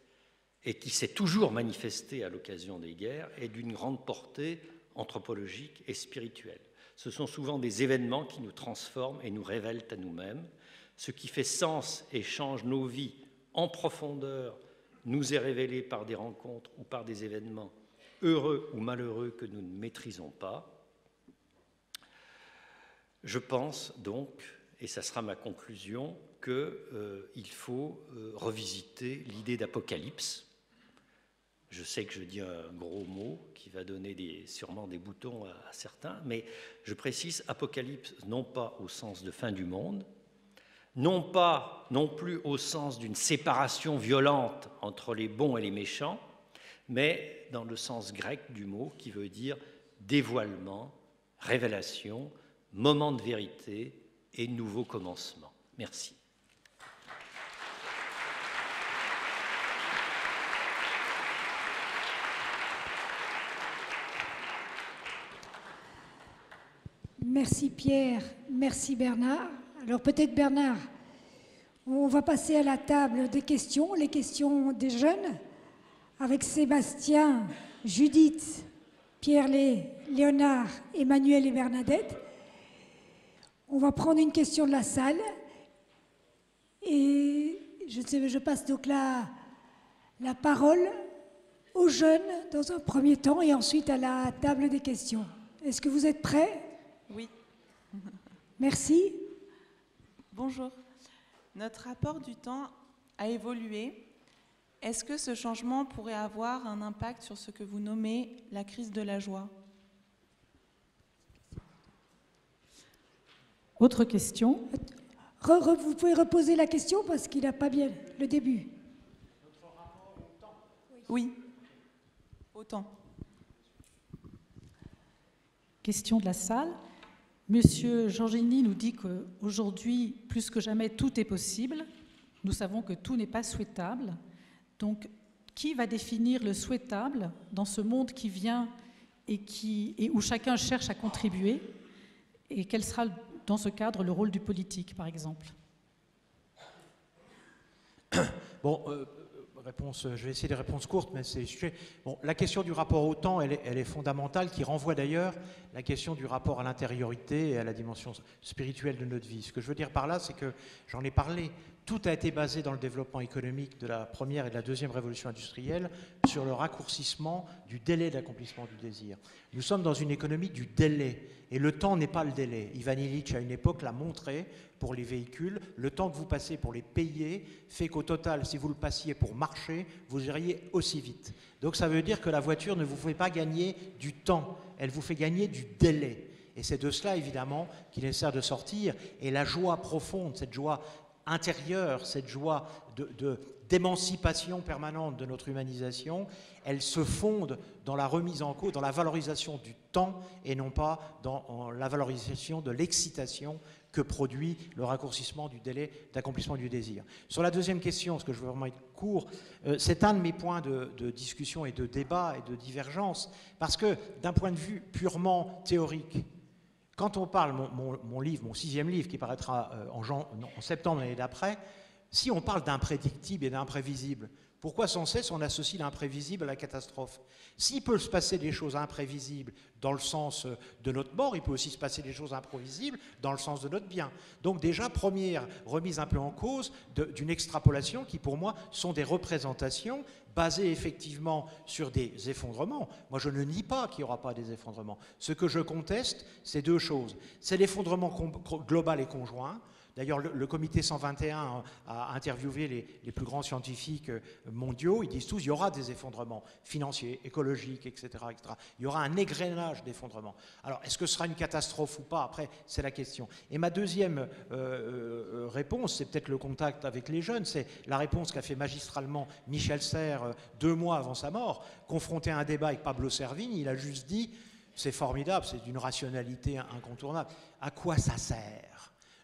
et qui s'est toujours manifesté à l'occasion des guerres est d'une grande portée anthropologique et spirituelle. Ce sont souvent des événements qui nous transforment et nous révèlent à nous-mêmes. Ce qui fait sens et change nos vies en profondeur nous est révélé par des rencontres ou par des événements heureux ou malheureux que nous ne maîtrisons pas. Je pense donc, et ça sera ma conclusion, qu'il faut revisiter l'idée d'apocalypse. Je sais que je dis un gros mot qui va donner sûrement des boutons à certains, mais je précise apocalypse non pas au sens de fin du monde, non pas non plus au sens d'une séparation violente entre les bons et les méchants, mais dans le sens grec du mot qui veut dire dévoilement, révélation, moment de vérité et nouveau commencement. Merci. Merci Pierre, merci Bernard. Alors peut-être Bernard, on va passer à la table des questions, les questions des jeunes, avec Sébastien, Judith, Pierre, Léonard, Emmanuel et Bernadette. On va prendre une question de la salle et je passe donc la parole aux jeunes dans un premier temps et ensuite à la table des questions. Est-ce que vous êtes prêts ? Oui. Merci. Bonjour. Notre rapport du temps a évolué. Est-ce que ce changement pourrait avoir un impact sur ce que vous nommez la crise de la joie ? Autre question. Vous pouvez reposer la question parce qu'il n'a pas bien le début. Notre rapport au temps ? Oui, au temps. Question de la salle. Monsieur Giorgini nous dit qu'aujourd'hui, plus que jamais, tout est possible. Nous savons que tout n'est pas souhaitable. Donc, qui va définir le souhaitable dans ce monde qui vient et où chacun cherche à contribuer ? Et quel sera, dans ce cadre, le rôle du politique, par exemple ? Bon, je vais essayer des réponses courtes, mais c'est sujet. Bon, la question du rapport au temps, elle est fondamentale, qui renvoie d'ailleurs la question du rapport à l'intériorité et à la dimension spirituelle de notre vie. Ce que je veux dire par là, c'est que, j'en ai parlé, tout a été basé dans le développement économique de la première et de la deuxième révolution industrielle sur le raccourcissement du délai d'accomplissement du désir. Nous sommes dans une économie du délai, et le temps n'est pas le délai. Ivan Illich, à une époque, l'a montré pour les véhicules. Le temps que vous passez pour les payer fait qu'au total, si vous le passiez pour marcher, vous iriez aussi vite. Donc ça veut dire que la voiture ne vous fait pas gagner du temps, elle vous fait gagner du délai. Et c'est de cela, évidemment, qu'il est nécessaire de sortir. Et la joie profonde, cette joie intérieure, cette joie d'émancipation permanente de notre humanisation, elle se fonde dans la remise en cause, dans la valorisation du temps et non pas dans la valorisation de l'excitation que produit le raccourcissement du délai d'accomplissement du désir. Sur la deuxième question, parce que je veux vraiment être court, c'est un de mes points de discussion et de débat et de divergence, parce que d'un point de vue purement théorique, quand on parle, mon livre, mon 6e livre, qui paraîtra en septembre l'année d'après, si on parle d'imprédictible et d'imprévisible, pourquoi sans cesse on associe l'imprévisible à la catastrophe ? S'il peut se passer des choses imprévisibles dans le sens de notre mort, il peut aussi se passer des choses imprévisibles dans le sens de notre bien. Donc déjà, première remise un peu en cause d'une extrapolation qui, pour moi, sont des représentations basées effectivement sur des effondrements. Moi, je ne nie pas qu'il n'y aura pas des effondrements. Ce que je conteste, c'est deux choses. C'est l'effondrement global et conjoint. D'ailleurs, le comité 121 a interviewé les plus grands scientifiques mondiaux. Ils disent tous qu'il y aura des effondrements financiers, écologiques, etc., etc. Il y aura un égrenage d'effondrements. Alors, est-ce que ce sera une catastrophe ou pas ? Après, c'est la question. Et ma deuxième réponse, c'est peut-être le contact avec les jeunes, c'est la réponse qu'a fait magistralement Michel Serres 2 mois avant sa mort, confronté à un débat avec Pablo Servigne. Il a juste dit, c'est formidable, c'est d'une rationalité incontournable. À quoi ça sert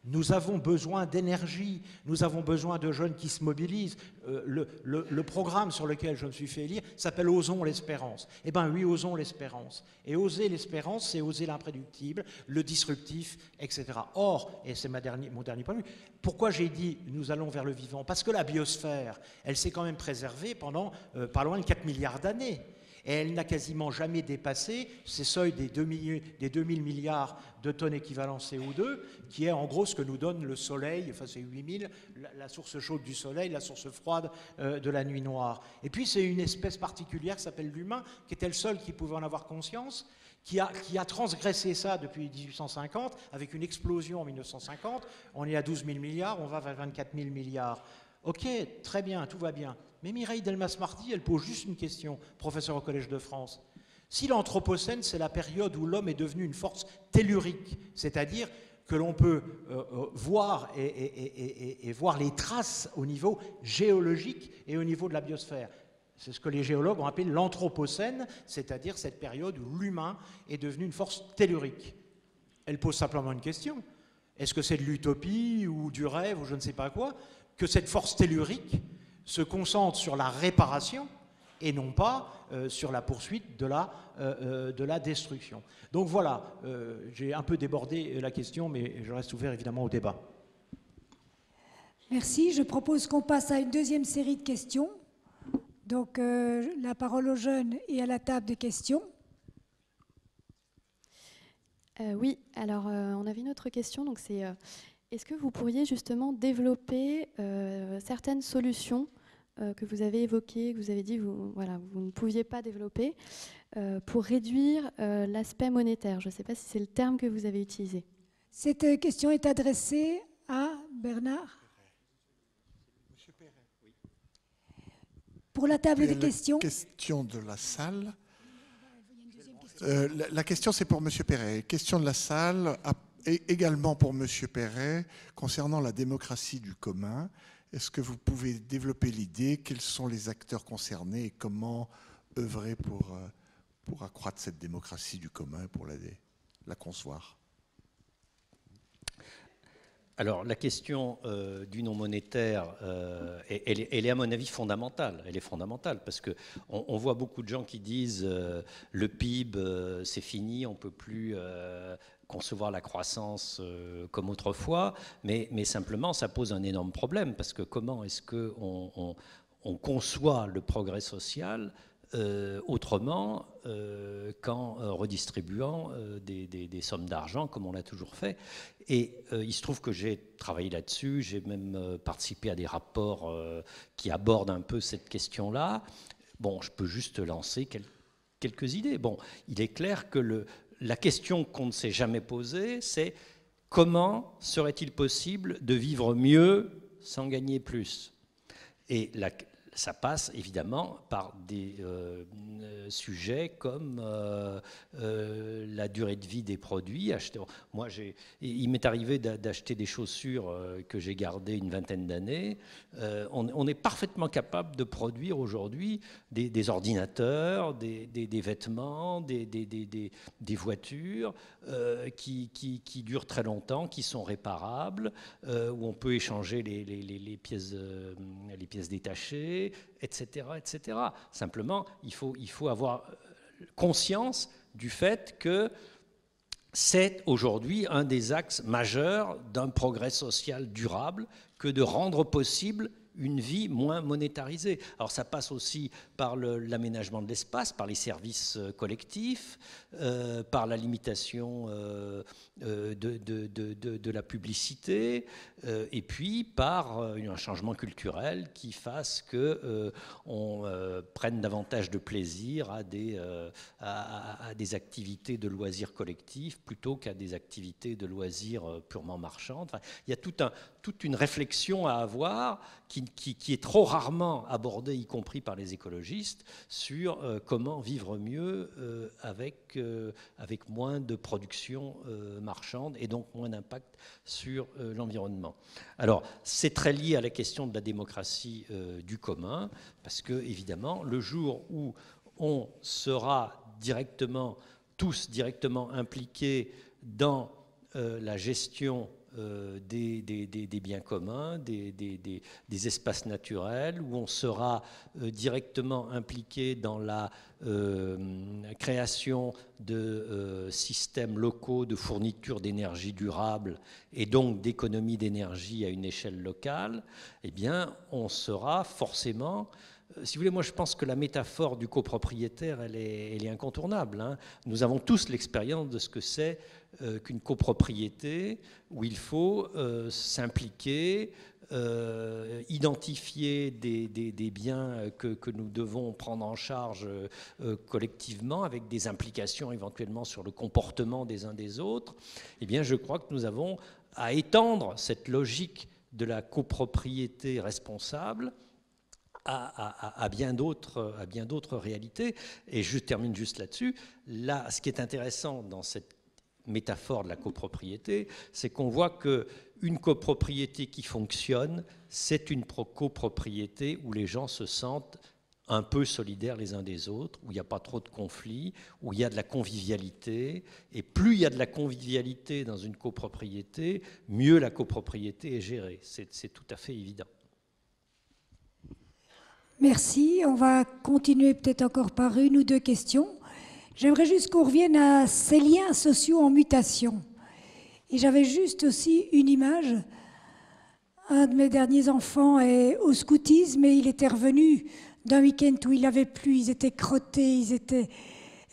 Nous avons besoin d'énergie, nous avons besoin de jeunes qui se mobilisent. Le programme sur lequel je me suis fait élire s'appelle « Osons l'espérance ». Eh bien oui, osons l'espérance. Et oser l'espérance, c'est oser l'imprédictible, le disruptif, etc. Or, et c'est mon dernier point de vue, pourquoi j'ai dit « nous allons vers le vivant » ? Parce que la biosphère, elle s'est quand même préservée pendant pas loin de 4 milliards d'années. Et elle n'a quasiment jamais dépassé ces seuils des 2000 milliards de tonnes équivalent CO2, qui est en gros ce que nous donne le Soleil, enfin c'est 8000, la source chaude du Soleil, la source froide de la nuit noire. Et puis c'est une espèce particulière qui s'appelle l'humain, qui était le seul qui pouvait en avoir conscience, qui a transgressé ça depuis 1850, avec une explosion en 1950. On est à 12 000 milliards, on va vers 24 000 milliards. Ok, très bien, tout va bien. Mais Mireille Delmas-Marty, elle pose juste une question, professeure au Collège de France. Si l'Anthropocène, c'est la période où l'homme est devenu une force tellurique, c'est-à-dire que l'on peut voir et voir les traces au niveau géologique et au niveau de la biosphère. C'est ce que les géologues ont appelé l'Anthropocène, c'est-à-dire cette période où l'humain est devenu une force tellurique. Elle pose simplement une question. Est-ce que c'est de l'utopie ou du rêve ou je ne sais pas quoi, que cette force tellurique se concentre sur la réparation et non pas sur la poursuite de la destruction. Donc voilà, j'ai un peu débordé la question, mais je reste ouvert évidemment au débat. Merci. Je propose qu'on passe à une deuxième série de questions. Donc la parole aux jeunes et à la table de questions. Oui, alors on avait une autre question, donc c'est est-ce que vous pourriez justement développer certaines solutions que vous avez évoquées, que vous avez dit vous ne pouviez pas développer pour réduire l'aspect monétaire. Je ne sais pas si c'est le terme que vous avez utilisé. Cette question est adressée à Bernard. Monsieur Perret. Oui. Pour la table de questions. Question de la salle. La question, c'est pour Monsieur Perret. Question de la salle, et également pour Monsieur Perret, concernant la démocratie du commun. Est-ce que vous pouvez développer l'idée, quels sont les acteurs concernés et comment œuvrer pour accroître cette démocratie du commun, pour la concevoir ? Alors, la question du non monétaire, elle est à mon avis fondamentale. Elle est fondamentale parce qu'on voit beaucoup de gens qui disent le PIB, c'est fini, on ne peut plus concevoir la croissance comme autrefois, mais simplement, ça pose un énorme problème parce que comment est-ce qu'on conçoit le progrès social autrement qu'en redistribuant des sommes d'argent comme on l'a toujours fait. Et il se trouve que j'ai travaillé là-dessus, j'ai même participé à des rapports qui abordent un peu cette question-là. Bon, je peux juste lancer quelques idées. Bon, il est clair que la question qu'on ne s'est jamais posée, c'est comment serait-il possible de vivre mieux sans gagner plus ? Et ça passe évidemment par des sujets comme la durée de vie des produits. Moi, il m'est arrivé d'acheter des chaussures que j'ai gardées une vingtaine d'années. On est parfaitement capable de produire aujourd'hui des ordinateurs, des vêtements, des voitures qui durent très longtemps, qui sont réparables, où on peut échanger les pièces détachées, etc., etc. Simplement, il faut avoir conscience du fait que c'est aujourd'hui un des axes majeurs d'un progrès social durable que de rendre possible une vie moins monétarisée. Alors ça passe aussi par l'aménagement de l'espace, par les services collectifs, par la limitation de la publicité, et puis par un changement culturel qui fasse qu'on prenne davantage de plaisir à des activités de loisirs collectifs plutôt qu'à des activités de loisirs purement marchandes. Enfin, il y a toute une réflexion à avoir qui est trop rarement abordée, y compris par les écologistes, sur comment vivre mieux avec moins de production marchande et donc moins d'impact sur l'environnement. Alors, c'est très lié à la question de la démocratie du commun, parce que, évidemment, le jour où on sera tous directement impliqués dans la gestion des biens communs, des espaces naturels, où on sera directement impliqué dans la création de systèmes locaux de fourniture d'énergie durable et donc d'économie d'énergie à une échelle locale, eh bien, on sera forcément... Si vous voulez, moi je pense que la métaphore du copropriétaire, elle est incontournable, hein. Nous avons tous l'expérience de ce que c'est qu'une copropriété où il faut s'impliquer, identifier des biens que nous devons prendre en charge collectivement, avec des implications éventuellement sur le comportement des uns des autres. Eh bien, je crois que nous avons à étendre cette logique de la copropriété responsable à bien d'autres réalités. Et je termine juste là-dessus. Là, ce qui est intéressant dans cette métaphore de la copropriété, c'est qu'on voit qu'une copropriété qui fonctionne, c'est une copropriété où les gens se sentent un peu solidaires les uns des autres, où il n'y a pas trop de conflits, où il y a de la convivialité. Et plus il y a de la convivialité dans une copropriété, mieux la copropriété est gérée. C'est tout à fait évident. Merci. On va continuer peut-être encore par une ou deux questions. J'aimerais juste qu'on revienne à ces liens sociaux en mutation. Et j'avais juste aussi une image. Un de mes derniers enfants est au scoutisme et il était revenu d'un week-end où il n'avait plus. Ils étaient crottés, ils étaient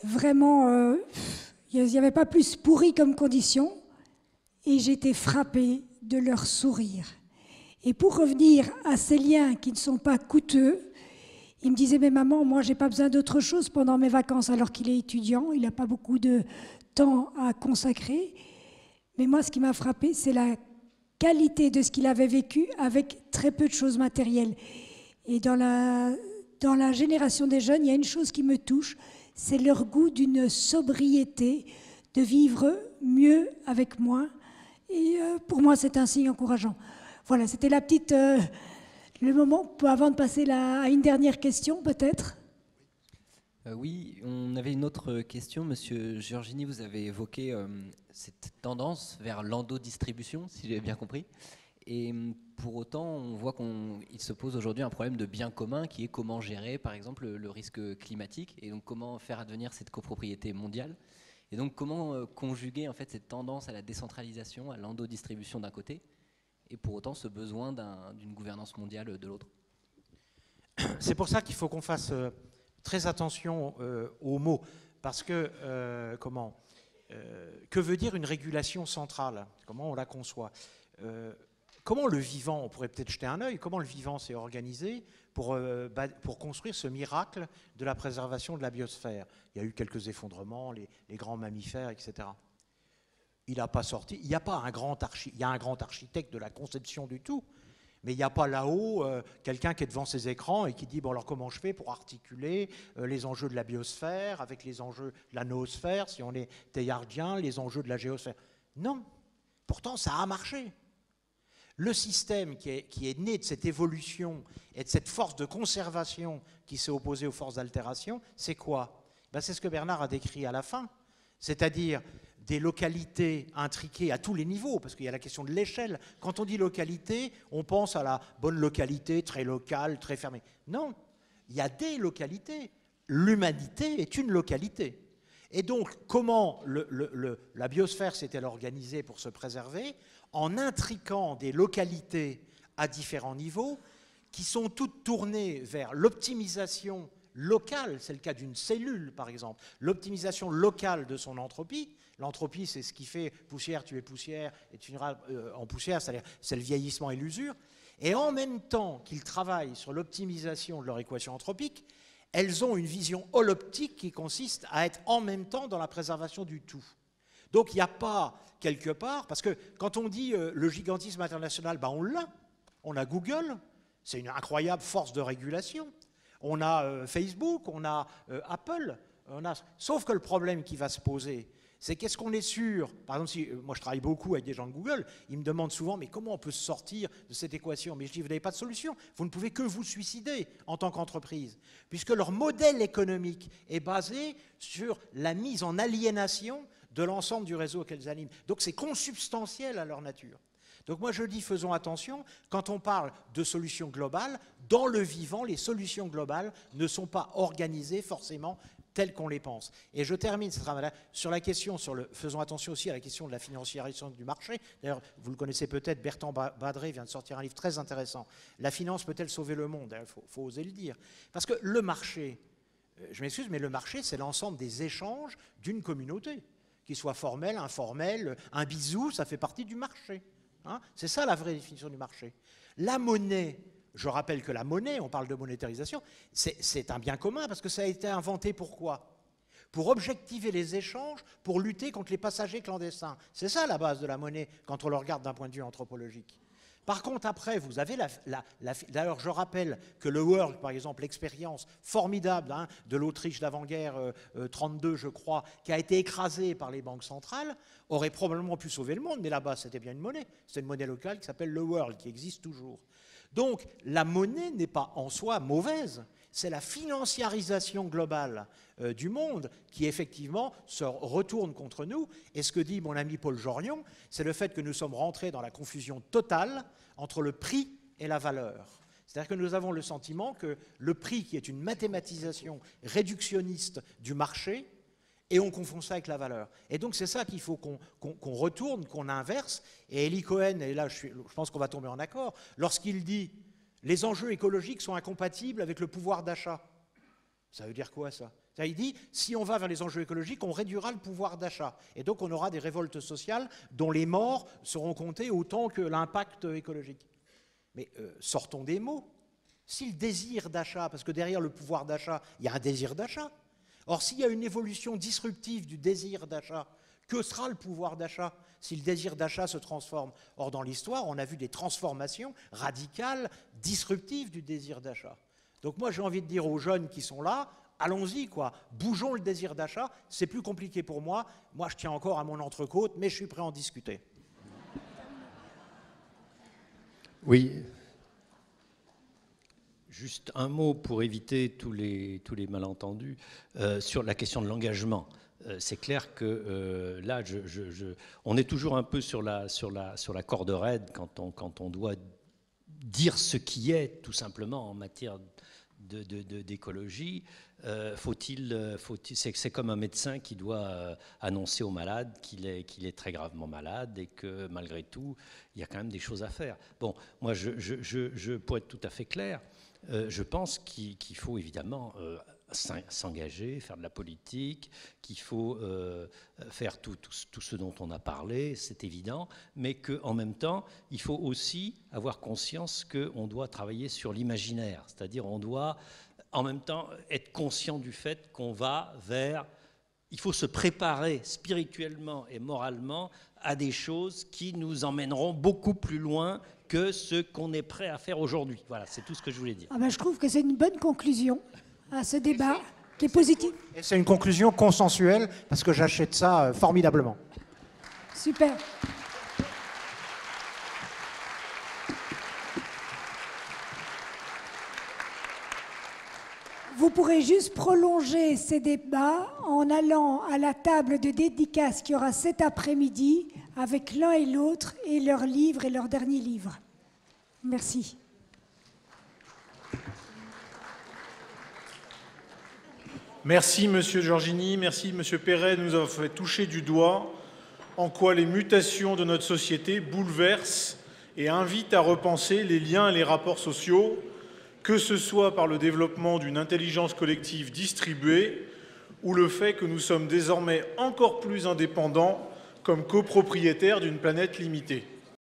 vraiment... il n'y avait pas plus pourri comme condition. Et j'étais frappée de leur sourire. Et pour revenir à ces liens qui ne sont pas coûteux, il me disait, mais maman, moi, j'ai pas besoin d'autre chose pendant mes vacances, alors qu'il est étudiant, il n'a pas beaucoup de temps à consacrer. Mais moi, ce qui m'a frappé, c'est la qualité de ce qu'il avait vécu avec très peu de choses matérielles. Et dans la génération des jeunes, il y a une chose qui me touche, c'est leur goût d'une sobriété, de vivre mieux avec moins. Et pour moi, c'est un signe encourageant. Voilà, c'était la petite... le moment, avant de passer à une dernière question, peut-être. Oui, on avait une autre question. Monsieur Giorgini, vous avez évoqué cette tendance vers l'endodistribution, si j'ai bien compris. Et pour autant, on voit qu'il se pose aujourd'hui un problème de bien commun qui est comment gérer, par exemple, le risque climatique et donc comment faire advenir cette copropriété mondiale. Et donc comment conjuguer en fait cette tendance à la décentralisation, à l'endodistribution d'un côté, et pour autant ce besoin d'une gouvernance mondiale de l'autre. C'est pour ça qu'il faut qu'on fasse très attention aux mots, parce que, que veut dire une régulation centrale? Comment on la conçoit? Comment le vivant, on pourrait peut-être jeter un œil, comment le vivant s'est organisé pour construire ce miracle de la préservation de la biosphère? Il y a eu quelques effondrements, les grands mammifères, etc. Il n'a pas sorti, il n'y a pas il y a un grand architecte de la conception du tout, mais il n'y a pas là-haut quelqu'un qui est devant ses écrans et qui dit, bon alors comment je fais pour articuler les enjeux de la biosphère avec les enjeux de la noosphère, si on est théardien, les enjeux de la géosphère. Non, pourtant ça a marché. Le système qui est né de cette évolution et de cette force de conservation qui s'est opposée aux forces d'altération, c'est quoi? Ben, c'est ce que Bernard a décrit à la fin, c'est-à-dire des localités intriquées à tous les niveaux, parce qu'il y a la question de l'échelle. Quand on dit localité, on pense à la bonne localité, très locale, très fermée. Non, il y a des localités. L'humanité est une localité. Et donc, comment la biosphère s'est-elle organisée pour se préserver? En intriquant des localités à différents niveaux, qui sont toutes tournées vers l'optimisation locale, c'est le cas d'une cellule par exemple, l'optimisation locale de son entropie. L'entropie, c'est ce qui fait poussière, tu es poussière, et tu finiras en poussière, c'est-à-dire c'est le vieillissement et l'usure. Et en même temps qu'ils travaillent sur l'optimisation de leur équation anthropique, elles ont une vision holoptique qui consiste à être en même temps dans la préservation du tout. Donc il n'y a pas quelque part, parce que quand on dit le gigantisme international, ben on l'a. On a Google, c'est une incroyable force de régulation. On a Facebook, on a Apple, sauf que le problème qui va se poser, c'est qu'est-ce qu'on est sûr? Par exemple, si moi je travaille beaucoup avec des gens de Google, ils me demandent souvent, mais comment on peut sortir de cette équation? Mais je dis, vous n'avez pas de solution, vous ne pouvez que vous suicider en tant qu'entreprise, puisque leur modèle économique est basé sur la mise en aliénation de l'ensemble du réseau qu'elles animent. Donc c'est consubstantiel à leur nature. Donc moi je dis faisons attention, quand on parle de solutions globales, dans le vivant, les solutions globales ne sont pas organisées forcément telles qu'on les pense. Et je termine ce travail-là sur la question, faisons attention aussi à la question de la financiarisation du marché. D'ailleurs, vous le connaissez peut-être, Bertrand Badré vient de sortir un livre très intéressant. La finance peut-elle sauver le monde? Il faut oser le dire. Parce que le marché, je m'excuse, mais le marché, c'est l'ensemble des échanges d'une communauté, qu'il soit formel, informel, un bisou, ça fait partie du marché. Hein, c'est ça la vraie définition du marché. La monnaie, je rappelle que la monnaie, on parle de monétarisation, c'est un bien commun parce que ça a été inventé pour quoi? Pour objectiver les échanges, pour lutter contre les passagers clandestins. C'est ça la base de la monnaie quand on le regarde d'un point de vue anthropologique. Par contre, après, vous avez d'ailleurs, je rappelle que le World, par exemple, l'expérience formidable hein, de l'Autriche d'avant-guerre 32, je crois, qui a été écrasée par les banques centrales, aurait probablement pu sauver le monde, mais là-bas, c'était bien une monnaie. C'est une monnaie locale qui s'appelle le World, qui existe toujours. Donc, la monnaie n'est pas en soi mauvaise. C'est la financiarisation globale du monde qui, effectivement, se retourne contre nous. Et ce que dit mon ami Paul Jorion, c'est le fait que nous sommes rentrés dans la confusion totale entre le prix et la valeur. C'est-à-dire que nous avons le sentiment que le prix, qui est une mathématisation réductionniste du marché, et on confond ça avec la valeur. Et donc c'est ça qu'il faut qu'on retourne, qu'on inverse. Et Eli Cohen, et là je pense qu'on va tomber en accord, lorsqu'il dit « les enjeux écologiques sont incompatibles avec le pouvoir d'achat », ça veut dire quoi ça? Il dit « si on va vers les enjeux écologiques, on réduira le pouvoir d'achat. Et donc on aura des révoltes sociales dont les morts seront comptés autant que l'impact écologique. » Mais sortons des mots. Si le désir d'achat, parce que derrière le pouvoir d'achat, il y a un désir d'achat. Or, s'il y a une évolution disruptive du désir d'achat, que sera le pouvoir d'achat si le désir d'achat se transforme? Or, dans l'histoire, on a vu des transformations radicales, disruptives du désir d'achat. Donc moi, j'ai envie de dire aux jeunes qui sont là, allons-y, quoi. Bougeons le désir d'achat. C'est plus compliqué pour moi. Moi, je tiens encore à mon entrecôte, mais je suis prêt à en discuter. Oui. Juste un mot pour éviter tous les malentendus sur la question de l'engagement. C'est clair que là, on est toujours un peu sur la corde raide quand on doit dire ce qui est, tout simplement, en matière d'écologie. C'est comme un médecin qui doit annoncer au malade qu'il est très gravement malade et que malgré tout, il y a quand même des choses à faire. Bon, moi, pour être tout à fait clair, je pense qu'il faut évidemment s'engager, faire de la politique, qu'il faut faire tout ce dont on a parlé, c'est évident, mais qu'en même temps, il faut aussi avoir conscience qu'on doit travailler sur l'imaginaire, c'est-à-dire on doit en même temps être conscient du fait qu'on va vers... Il faut se préparer spirituellement et moralement à des choses qui nous emmèneront beaucoup plus loin que ce qu'on est prêt à faire aujourd'hui. Voilà, c'est tout ce que je voulais dire. Ah ben, je trouve que c'est une bonne conclusion à ce débat qui est positif. Et c'est une conclusion consensuelle, parce que j'achète ça formidablement. Super. Vous pourrez juste prolonger ces débats en allant à la table de dédicace qu'il y aura cet après-midi avec l'un et l'autre et leurs livres et leurs derniers livres. Merci. Merci Monsieur Giorgini, merci Monsieur Perret de nous avoir fait toucher du doigt en quoi les mutations de notre société bouleversent et invitent à repenser les liens et les rapports sociaux, que ce soit par le développement d'une intelligence collective distribuée ou le fait que nous sommes désormais encore plus indépendants comme copropriétaires d'une planète limitée.